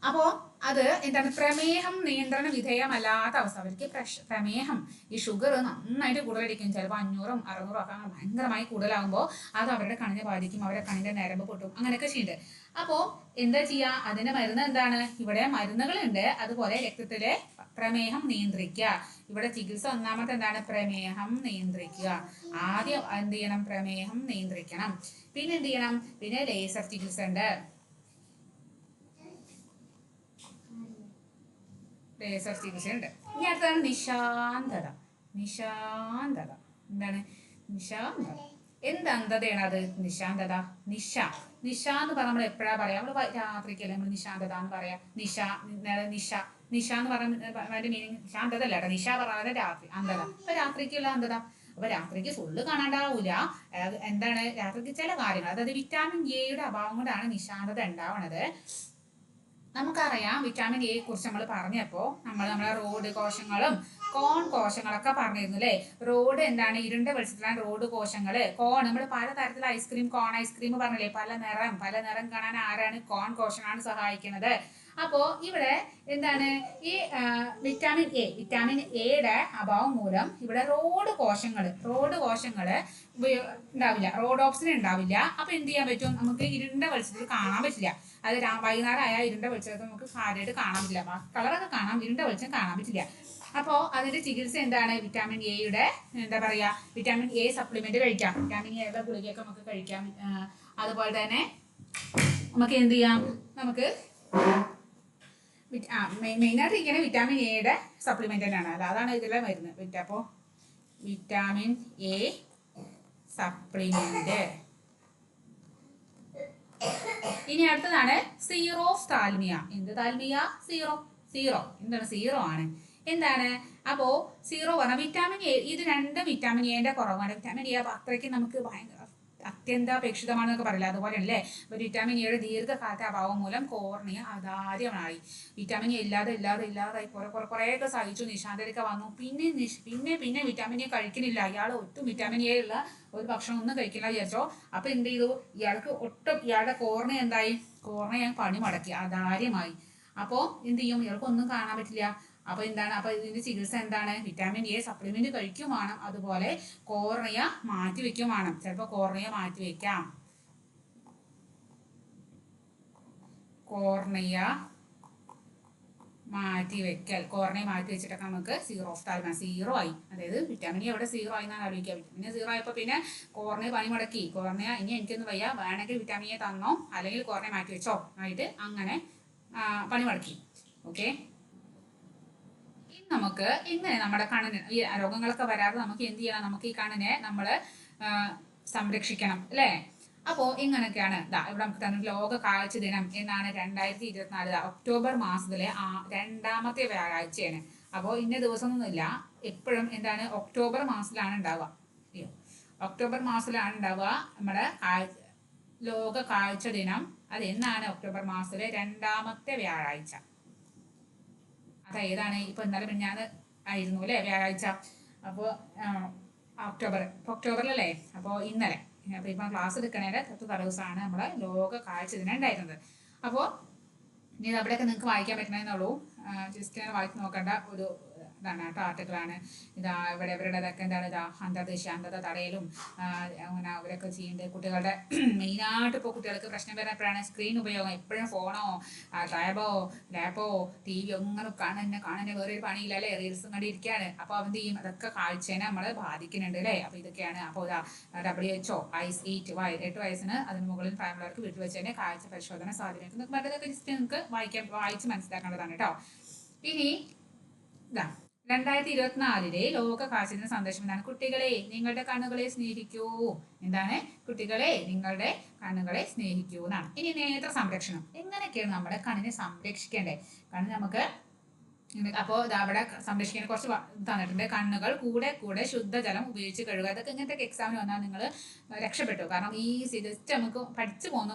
അപ്പോൾ അത് എന്താണ്? പ്രമേഹം നിയന്ത്രണ വിധേയമല്ലാത്ത അവസ്ഥ. അവർക്ക് പ്രമേഹം, ഈ ഷുഗർ നന്നായിട്ട് കൂടുതലായിരിക്കും. ചിലപ്പോൾ 500ഉം 600ഉം ഒക്കെ ഭയങ്കരമായി കൂടുതലാകുമ്പോൾ അത് അവരുടെ കണ്ണിനെ ബാധിക്കും. അവരുടെ കണ്ണിന്റെ നരമ്പ് പൊട്ടും, അങ്ങനെയൊക്കെ ചെയ്യുന്നുണ്ട്. അപ്പോൾ എന്താ ചെയ്യുക? അതിന്റെ മരുന്ന് എന്താണ്? ഇവിടെ മരുന്നുകളുണ്ട്. അതുപോലെ രക്തത്തിലെ പ്രമേഹം നിയന്ത്രിക്കുക. ഇവിടെ ചികിത്സ ഒന്നാമത്തെ എന്താണ്? പ്രമേഹം നിയന്ത്രിക്കുക. ആദ്യം എന്ത് ചെയ്യണം? പ്രമേഹം നിയന്ത്രിക്കണം. പിന്നെ എന്ത് ചെയ്യണം? പിന്നെ ലേസർ ചികിത്സ ഉണ്ട്. ലേസർ ചികിത്സയുണ്ട്. ഇനി അടുത്താണ് നിശാന്തത. എന്താണ് നിശാന്തത? എന്ത് അന്ധതയാണ് അത്? നിശാന്തത. നിശ എന്ന് പറഞ്ഞാൽ നമ്മൾ എപ്പോഴാ പറയാ? നമ്മൾ രാത്രിക്കല്ലേ നമ്മൾ നിശാന്തത എന്ന് പറയാ. നിശ എന്ന് പറയുന്ന മീനിങ് ശാന്തത അല്ല കേട്ടോ. നിശ പറഞ്ഞാൽ രാത്രി, അന്ധത. അപ്പൊ രാത്രിക്കുള്ള അന്ധത. അപ്പൊ രാത്രിക്ക് ഫുള്ള് കാണാണ്ടാവൂല. എന്താണ് രാത്രിക്ക് ചില കാര്യങ്ങൾ, അതായത് വിറ്റാമിൻ എയുടെ അഭാവം കൊണ്ടാണ് നിശാന്തത ഉണ്ടാവുന്നത്. നമുക്കറിയാം വിറ്റാമിൻ എയെ കുറിച്ച് നമ്മൾ പറഞ്ഞപ്പോൾ നമ്മളെ റോഡ് കോശങ്ങളും കോൺ കോശങ്ങളൊക്കെ പറഞ്ഞിരുന്നു അല്ലേ? റോഡ് എന്താണ്? ഇരുണ്ട വെളിച്ചത്തിലാണ് റോഡ് കോശങ്ങള്. കോൺ നമ്മൾ പലതരത്തിലുള്ള ഐസ്ക്രീം, കോൺ ഐസ്ക്രീം പറഞ്ഞില്ലേ? പല നിറം കാണാൻ ആരാണ്? കോൺ കോശങ്ങളാണ് സഹായിക്കുന്നത്. അപ്പോൾ ഇവിടെ എന്താണ്? ഈ വിറ്റാമിൻ എയുടെ അഭാവം മൂലം ഇവിടെ റോഡ് കോശങ്ങള് ഉണ്ടാവില്ല, റോഡോപ്സിൻ ഉണ്ടാവില്ല. അപ്പൊ എന്ത് ചെയ്യാൻ പറ്റും? നമുക്ക് ഇരുണ്ട വെളിച്ചത്തിൽ കാണാൻ പറ്റില്ല. അത് വൈകുന്നേരം ആയാൽ ഇരുണ്ട വെളിച്ചത്തിൽ നമുക്ക് കാര്യമായിട്ട് കാണാൻ പറ്റില്ല. കളറൊക്കെ കാണാം, ഇരുണ്ട വെളിച്ചം കാണാൻ പറ്റില്ല. അപ്പോൾ അതിന്റെ ചികിത്സ എന്താണ്? വിറ്റാമിൻ എയുടെ എന്താ പറയാ, വിറ്റാമിൻ എ സപ്ലിമെന്റ് കഴിക്കാം. വിറ്റാമിൻ എയുടെ ഗുളികയൊക്കെ നമുക്ക് കഴിക്കാം. അതുപോലെ തന്നെ നമുക്ക് എന്ത് ചെയ്യാം? നമുക്ക് മെയിനായിട്ട് ഇരിക്കുന്ന വിറ്റാമിൻ എയുടെ സപ്ലിമെന്റ് തന്നെയാണ്. അതാണ് ഇതിലെ മരുന്ന്. അപ്പോൾ വിറ്റാമിൻ എ സപ്ലിമെന്റ്. ഇനി അടുത്തതാണ് സീറോഫ്താൽമിയ. എന്ത് താൽമിയ? സീറോ എന്താണ്? സീറോ ആണ്. എന്താണ്? അപ്പോ സീറോ പറഞ്ഞ വിറ്റാമിൻ എ, ഇത് രണ്ടും വിറ്റാമിൻ എന്റെ കുറവാണ്. വിറ്റാമിൻ എ അത്രയ്ക്ക് നമുക്ക് ഭയങ്കര അത്യന്താപേക്ഷിതമാണെന്നൊക്കെ പറയില്ല, അതുപോലെയല്ലേ ഒരു വിറ്റാമിൻ എയുടെ ദീർഘകാലത്തെ അഭാവം മൂലം കോർണിയ അതാര്യമായി. വിറ്റാമിൻ എ ഇല്ലാതായി കുറേയൊക്കെ സഹിച്ചു, നിശാന്തരൊക്കെ വന്നു. പിന്നെ വിറ്റാമിൻ എ കഴിക്കുന്നില്ല. ഇയാൾ ഒട്ടും വിറ്റാമിൻ എ ഉള്ള ഒരു ഭക്ഷണം ഒന്നും കഴിക്കില്ല വിചാരിച്ചോ. അപ്പൊ എന്ത് ചെയ്തു? ഇയാളുടെ കോർണിയ എന്തായി? കോർണിയ പണി മുടക്കി, അതാര്യമായി. അപ്പോൾ എന്ത് ചെയ്യും? ഇയാൾക്കൊന്നും കാണാൻ പറ്റില്ല. അപ്പൊ എന്താണ്? അപ്പൊ ഇതിന്റെ ചികിത്സ എന്താണ്? വിറ്റാമിൻ എ സപ്ലിമെന്റ് കഴിക്കും വേണം. അതുപോലെ കോർണിയ മാറ്റിവെക്കും വേണം. ചിലപ്പോൾ കോർണിയ മാറ്റിവെക്കാം. കോർണിയ മാറ്റി വെച്ചിട്ടൊക്കെ നമുക്ക് സീറോ ആയി. അതായത് വിറ്റാമിൻ എ അവിടെ സീറോ ആയി എന്നാണ് ആലോചിക്കുക. വിറ്റാമിൻ എ സീറോ ആയപ്പോൾ പിന്നെ കോർണിയ പണി മുടക്കി. കോർണിയ ഇനി എനിക്കൊന്നും വയ്യ, വേണമെങ്കിൽ വിറ്റാമിൻ എ തന്നോ അല്ലെങ്കിൽ കോർണിയ മാറ്റി വെച്ചോ ആയിട്ട് അങ്ങനെ പണി മുടക്കി. ഓക്കെ, നമുക്ക് എങ്ങനെ നമ്മുടെ കണ്ണിന് ഈ രോഗങ്ങളൊക്കെ വരാതെ നമുക്ക് എന്ത് ചെയ്യണം? നമുക്ക് ഈ കണ്ണിനെ നമ്മൾ സംരക്ഷിക്കണം അല്ലേ? അപ്പോൾ ഇങ്ങനെയൊക്കെയാണ് ഇവിടെ നമുക്ക് തന്നെ ലോക കാഴ്ച ദിനം എന്നാണ് 2024 ഒക്ടോബർ മാസത്തിലെ രണ്ടാമത്തെ വ്യാഴാഴ്ചയാണ്. അപ്പോൾ ഇന്ന ദിവസമൊന്നുമില്ല, എപ്പോഴും എന്താണ് ഒക്ടോബർ മാസത്തിലാണ് ഉണ്ടാവുക. ഒക്ടോബർ മാസത്തിലാണ് ഉണ്ടാവുക നമ്മുടെ ലോക കാഴ്ച ദിനം. അത് എന്നാണ് ഒക്ടോബർ മാസത്തിലെ രണ്ടാമത്തെ വ്യാഴാഴ്ച. അതേതാണ് ഇപ്പൊ ഇന്നലെ മിനിഞ്ഞാന്ന് ആയിരുന്നു അല്ലേ വ്യാഴാഴ്ച. അപ്പോൾ ഒക്ടോബറിലല്ലേ. അപ്പോൾ ഇന്നലെ അപ്പോൾ ഇപ്പം ക്ലാസ് എടുക്കണേൻ്റെ ദിവസമാണ് നമ്മളെ ലോക കാഴ്ച ദിനം ഉണ്ടായിരുന്നത്. അപ്പോൾ ഇനി അവിടെയൊക്കെ നിങ്ങൾക്ക് വായിക്കാൻ പറ്റണമെന്നുള്ളൂ. ജസ്റ്റ് വായിച്ച് നോക്കേണ്ട ഒരു ഇതാണ് കേട്ടോ, ആർട്ടിക്കിളാണ്. ഇവരുടേതൊക്കെ എന്താണ് അന്തർദേശീയ അന്ധത തടയലും അങ്ങനെ അവരൊക്കെ ചെയ്യുന്നുണ്ട്. കുട്ടികളുടെ മെയിനായിട്ട് ഇപ്പോൾ കുട്ടികൾക്ക് പ്രശ്നം വരുന്നപ്പോഴാണ് സ്ക്രീൻ ഉപയോഗം. എപ്പോഴും ഫോണോ ടാബോ ലാപ്പോ ടി വി ഒന്നും കാണുന്ന വേറെ ഒരു പണിയില്ല അല്ലേ, റീൽസും കണ്ടി ഇരിക്കുകയാണ്. അപ്പോൾ അവന്ത് ചെയ്യും, അതൊക്കെ കാഴ്ചേനെ നമ്മൾ ബാധിക്കുന്നുണ്ട് അല്ലേ. അപ്പോൾ ഇതൊക്കെയാണ്. അപ്പോൾ WHO 8 വയസ്സിന് അതിന് മുകളിൽ പ്രായമുള്ളവർക്ക് വീട്ടിൽ വെച്ച് തന്നെ കാഴ്ച പരിശോധന സാധ്യത മറ്റേതൊക്കെ ജസ്റ്റ് നിങ്ങൾക്ക് വായിച്ച് മനസ്സിലാക്കേണ്ടതാണ് കേട്ടോ. ഇനി 2024 ലോക കാഴ്ച ദിന സന്ദേശം എന്താണ്? കുട്ടികളെ നിങ്ങളുടെ കണ്ണുകളെ സ്നേഹിക്കൂ. എന്താണ്? കുട്ടികളെ നിങ്ങളുടെ കണ്ണുകളെ സ്നേഹിക്കൂ എന്നാണ്. ഇനി നേത്ര സംരക്ഷണം. എങ്ങനെയൊക്കെയാണ് നമ്മുടെ കണ്ണിനെ സംരക്ഷിക്കേണ്ടത്? കണ്ണ് നമുക്ക് അപ്പോൾ അവിടെ സംരക്ഷിക്കാൻ കുറച്ച് തന്നിട്ടുണ്ട്. കണ്ണുകൾ കൂടെ ശുദ്ധജലം ഉപയോഗിച്ച് കഴുകുക. അതൊക്കെ ഇങ്ങനത്തെ എക്സാമിന് വന്നാൽ നിങ്ങൾ രക്ഷപ്പെട്ടു. കാരണം ഈ ജസ്റ്റ് നമുക്ക് പഠിച്ചു പോകുന്ന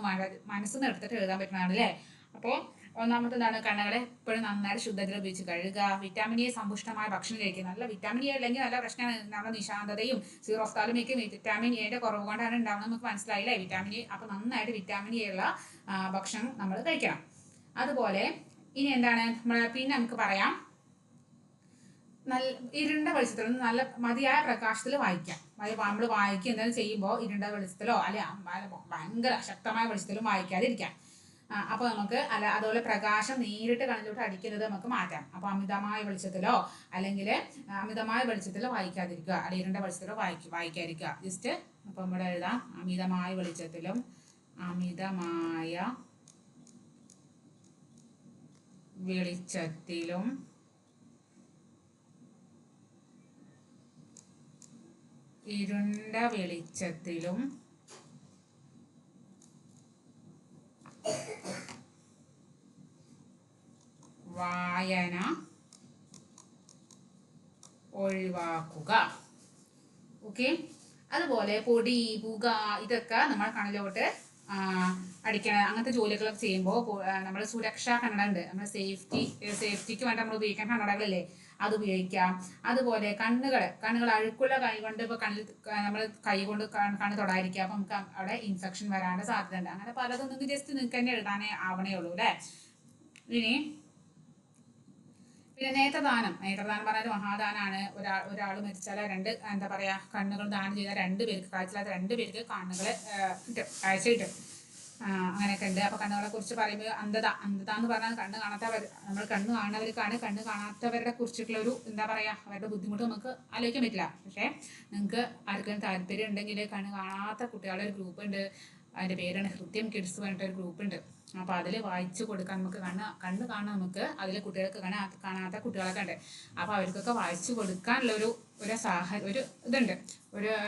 മനസ്സിൽ നിന്ന് എടുത്തിട്ട് എഴുതാൻ പറ്റുന്നതാണ് അല്ലേ. അപ്പോൾ ഒന്നാമത്തേതാണ് കണ്ണുകളെ എപ്പോഴും നന്നായിട്ട് ശുദ്ധജലം ഉപയോഗിച്ച് കഴുകുക. വിറ്റാമിൻ എ സമ്പുഷ്ടമായ ഭക്ഷണം കഴിക്കുക. നല്ല വിറ്റാമിൻ എ അല്ലെങ്കിൽ നല്ല പ്രശ്നമാണ്. നമ്മുടെ നിശാന്തതയും സീറോഫ്താലുമൊക്കെ വിറ്റാമിൻ എയുടെ കുറവ് കൊണ്ടാണ് ഉണ്ടാവുന്നത്. നമുക്ക് മനസ്സിലായില്ലേ വിറ്റാമിൻ എ. അപ്പോൾ നന്നായിട്ട് വിറ്റാമിൻ എ ഉള്ള ഭക്ഷണം നമ്മൾ കഴിക്കണം. അതുപോലെ ഇനി എന്താണ് പിന്നെ നമുക്ക് പറയാം, നല്ല ഇരുണ്ട വെളിച്ചത്തിൽ നല്ല മതിയായ പ്രകാശത്തിൽ വായിക്കാം. നമ്മൾ വായിക്കുക എന്തെങ്കിലും ചെയ്യുമ്പോൾ ഇരുണ്ട വെളിച്ചത്തിലോ അല്ലെ ഭയങ്കര ശക്തമായ വെളിച്ചത്തിലും വായിക്കാതിരിക്കാം. അപ്പോൾ നമുക്ക് അതുപോലെ പ്രകാശം നേരിട്ട് കണ്ണിലോട്ട് അടിക്കുന്നത് നമുക്ക് മാറ്റാം. അപ്പോൾ അമിതമായ വെളിച്ചത്തിലോ അല്ലെങ്കിൽ അമിതമായ വെളിച്ചത്തിലോ വായിക്കാതിരിക്കുക, അല്ലെങ്കിൽ ഇരുണ്ട വെളിച്ചത്തിലോ വായിക്കാതിരിക്കുക. ജസ്റ്റ് അപ്പോൾ ഇവിടെ എഴുതാം, അമിതമായ വെളിച്ചത്തിലും ഇരുണ്ട വെളിച്ചത്തിലും വായന ഒഴിവാക്കുക. ഓക്കെ. അതുപോലെ പൊടി പുക ഇതൊക്കെ നമ്മൾ കണ്ണിലോട്ട് അടിക്കണം. അങ്ങനത്തെ ജോലികളൊക്കെ ചെയ്യുമ്പോൾ നമ്മൾ സുരക്ഷാ കണ്ണട ഉണ്ട്, നമ്മൾ സേഫ്റ്റിക്ക് വേണ്ടി നമ്മൾ ഉപയോഗിക്കാൻ കണ്ണടകളില്ലേ, അത് ഉപയോഗിക്കാം. അതുപോലെ കണ്ണുകൾ അഴുക്കുള്ള കൈ കൊണ്ട് ഇപ്പോൾ നമ്മൾ കൈ കൊണ്ട് കണ്ണ് തൊടാതിരിക്കുക. അപ്പം നമുക്ക് അവിടെ ഇൻഫെക്ഷൻ വരാനുള്ള സാധ്യത ഉണ്ട്. അങ്ങനെ പലതും നിങ്ങൾക്ക് ജസ്റ്റ് നിങ്ങൾക്ക് തന്നെ എഴുതാനേ ആവണേ ഉള്ളൂ അല്ലേ. പിന്നെ നേത്രദാനം പറഞ്ഞാൽ മഹാദാനാണ്. ഒരാൾ മരിച്ചാൽ എന്താ പറയുക, കണ്ണുകൾ ദാനം ചെയ്താൽ 2 പേർക്ക്, കാഴ്ചയില്ലാത്ത 2 പേർക്ക് കണ്ണുകളെ കിട്ടും, കാഴ്ച കിട്ടും. അങ്ങനെയൊക്കെ ഉണ്ട്. അപ്പോൾ കണ്ണുകളെ കുറിച്ച് പറയുമ്പോൾ അന്ധത എന്ന് പറഞ്ഞാൽ കണ്ണ് കാണാത്തവർ, നമ്മൾ കണ്ണ് കാണുന്നവർക്കാണ്. കണ്ണ് കാണാത്തവരുടെ കുറിച്ചിട്ടുള്ള ഒരു എന്താ പറയുക, അവരുടെ ബുദ്ധിമുട്ട് നമുക്ക് ആലോചിക്കാൻ പറ്റില്ല. പക്ഷേ നിങ്ങൾക്ക് ആർക്കും താല്പര്യം ഉണ്ടെങ്കിൽ കണ്ണ് കാണാത്ത കുട്ടികളുടെ ഒരു ഗ്രൂപ്പ് ഉണ്ട്. അതിൻ്റെ പേരാണ് ഹൃദയം കിഡ്സ് പറഞ്ഞിട്ടൊരു ഗ്രൂപ്പ് ഉണ്ട്. അപ്പോൾ അതിൽ വായിച്ചു കൊടുക്കാൻ നമുക്ക് കണ്ണ് കാണാൻ നമുക്ക് അതിൽ കുട്ടികൾക്ക് കാണാത്ത കുട്ടികളൊക്കെ ഉണ്ട്. അപ്പോൾ അവർക്കൊക്കെ വായിച്ചു കൊടുക്കാനുള്ള ഒരു ഇതുണ്ട്.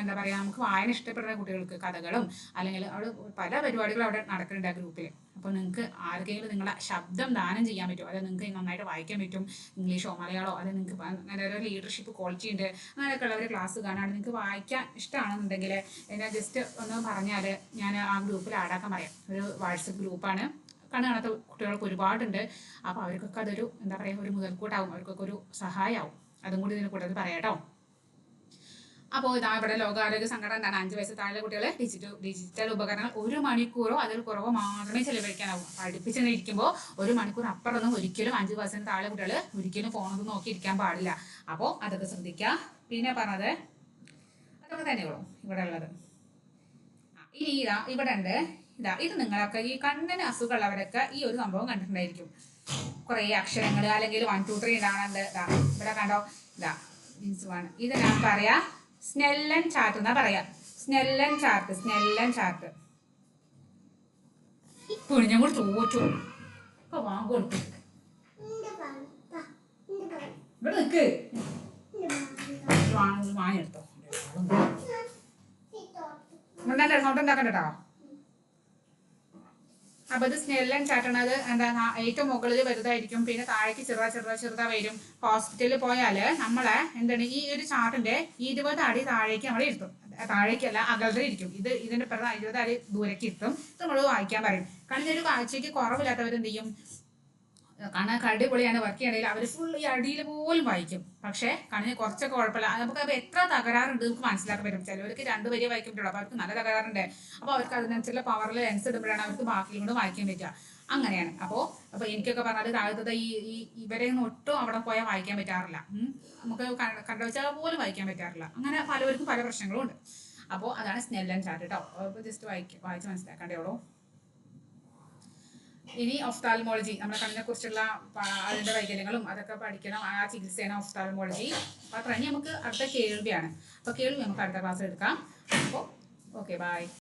എന്താ പറയുക, നമുക്ക് വായന ഇഷ്ടപ്പെടുന്ന കുട്ടികൾക്ക് കഥകളും അല്ലെങ്കിൽ അവിടെ പല പരിപാടികളും അവിടെ നടക്കുന്നുണ്ട് ആ ഗ്രൂപ്പിൽ. അപ്പോൾ നിങ്ങൾക്ക് ആർക്കെങ്കിലും നിങ്ങളെ ശബ്ദം ദാനം ചെയ്യാൻ പറ്റും, അത് നിങ്ങൾക്ക് നന്നായിട്ട് വായിക്കാൻ പറ്റും, ഇംഗ്ലീഷോ മലയാളമോ, അത് നിങ്ങൾക്ക് നല്ലൊരു ലീഡർഷിപ്പ് ക്വാളിറ്റി ഉണ്ട്, അങ്ങനെയൊക്കെ ഉള്ള ഒരു ക്ലാസ് കാണാണ്ട് നിങ്ങൾക്ക് വായിക്കാൻ ഇഷ്ടമാണെന്നുണ്ടെങ്കിൽ എന്നെ ജസ്റ്റ് ഒന്ന് പറഞ്ഞാൽ ഞാൻ ആ ഗ്രൂപ്പിൽ ആഡാക്കാൻ പറയാം. ഒരു വാട്സപ്പ് ഗ്രൂപ്പാണ്. കണ്ണ് കാണാത്ത കുട്ടികൾക്ക് ഒരുപാടുണ്ട്. അപ്പോൾ അവർക്കൊക്കെ അതൊരു എന്താ പറയുക, ഒരു മുതൽക്കൂട്ടാവും, അവർക്കൊക്കെ ഒരു സഹായമാവും. അതും കൂടി ഇതിനെ കൂടുതൽ പറയാം കേട്ടോ. അപ്പോൾ ഇവിടെ ലോകാരോഗ്യ സംഘടന എന്താണ്, 5 വയസ്സ് താഴെ കുട്ടികളെ ഡിജിറ്റൽ ഉപകരണങ്ങൾ 1 മണിക്കൂറോ അതിൽ കുറവോ മാത്രമേ ചെലവഴിക്കാനാവും. പഠിപ്പിച്ച് ഇരിക്കുമ്പോൾ 1 മണിക്കൂർ അപ്പുറമൊന്നും ഒരിക്കലും 5 വയസ്സിന് താഴെ കുട്ടികൾ ഒരിക്കലും ഫോണൊന്നും നോക്കി ഇരിക്കാൻ പാടില്ല. അപ്പോൾ അതൊക്കെ ശ്രദ്ധിക്കുക. പിന്നെ പറഞ്ഞത് അതൊക്കെ തന്നെയുള്ളൂ ഇവിടെ ഉള്ളത്. ഇനി ഇവിടെ ഉണ്ട് ഇത് നിങ്ങളൊക്കെ ഈ കണ്ണിന് അസുഖമുള്ളവരൊക്കെ ഈ ഒരു സംഭവം കണ്ടിട്ടുണ്ടായിരിക്കും. കുറേ അക്ഷരങ്ങൾ അല്ലെങ്കിൽ 1 2 3 ഇടാനുണ്ട്. ഇവിടെ കണ്ടോ, ഇത് ഞാൻ പറയാ സ്നെല്ലൻ ചാർട്ട് എന്നാ പറയാ. സ്നെല്ലൻ ചാർട്ട് കുഞ്ഞും കൂടി തോറ്റു. ഇപ്പൊ വാങ്ങി ഇവിടെ നിക്ക്, വാങ്ങിയെടുത്തോ. സൗണ്ട് ഉണ്ടാക്കണ്ടോ. അപ്പൊ ഇത് സ്നെല്ലൻ ചാട്ടണത് എന്താ ഏറ്റവും മുകളിൽ വലുതായിരിക്കും, പിന്നെ താഴേക്ക് ചെറുതാ വരും. ഹോസ്പിറ്റലിൽ പോയാൽ നമ്മളെ എന്താണ് ഈ ഒരു ചാർട്ടിന്റെ 20 അടി താഴേക്ക് നമ്മൾ ഇരുത്തും, താഴേക്കല്ല അകലത്തിൽ ഇരിക്കും. ഇതിന്റെ പ്രധാന 20 അടി ദൂരേക്ക് ഇരുത്തും. ഇത് നമ്മൾ വായിക്കാൻ പറയും. കാരണം ഒരു കാഴ്ചയ്ക്ക് കുറവില്ലാത്തവർ എന്ത് ചെയ്യും, കാണാൻ അടിപൊളിയാണ് വർക്ക് ചെയ്യണമെങ്കിൽ അവർ ഫുൾ ഈ അടിയിൽ പോലും വായിക്കും. പക്ഷേ കണ്ണിന് കുറച്ചൊക്കെ കുഴപ്പമില്ല. നമുക്ക് അപ്പോൾ എത്ര തകരാറുണ്ട് നമുക്ക് മനസ്സിലാക്കാൻ പറ്റും. ചിലവർക്ക് 2 വരി വായിക്കാൻ പറ്റുള്ളൂ, അപ്പോൾ അവർക്ക് നല്ല തകരാറുണ്ട്. അപ്പോൾ അവർക്ക് അതിനനുസരിച്ചുള്ള പവറിൽ ലെൻസ് ഇടുമ്പോഴാണ് അവർക്ക് ബാക്കിയും കൊണ്ട് വായിക്കാൻ പറ്റുക. അങ്ങനെയാണ്. അപ്പോൾ എനിക്കൊക്കെ പറഞ്ഞാൽ താഴത്തെ ഇവരെ ഒട്ടും അവിടെ പോയാൽ വായിക്കാൻ പറ്റാറില്ല. നമുക്ക് കണ്ട വെച്ചാൽ പോലും വായിക്കാൻ പറ്റാറില്ല. അങ്ങനെ പലവർക്കും പല പ്രശ്നങ്ങളും ഉണ്ട്. അപ്പോൾ അതാണ് സ്നെല്ലൻ ചാർട്ട് കേട്ടോ. അപ്പോൾ ജസ്റ്റ് വായിച്ച് മനസ്സിലാക്കേണ്ടേ ഉള്ളൂ. ഇനി ഒഫ്താൽമോളജി, നമ്മുടെ കണ്ണിനെ കുറിച്ചുള്ള അതിൻ്റെ വൈകല്യങ്ങളും അതൊക്കെ പഠിക്കണം. ആ ചികിത്സയാണ് ഒഫ്താൽമോളജി. അപ്പോൾ അത്ര ഇനി നമുക്ക് അടുത്ത കേൾവിയാണ്. അപ്പോൾ കേൾവി നമുക്ക് അടുത്ത ക്ലാസ്സിൽ എടുക്കാം. അപ്പോൾ ഓക്കെ, ബൈ.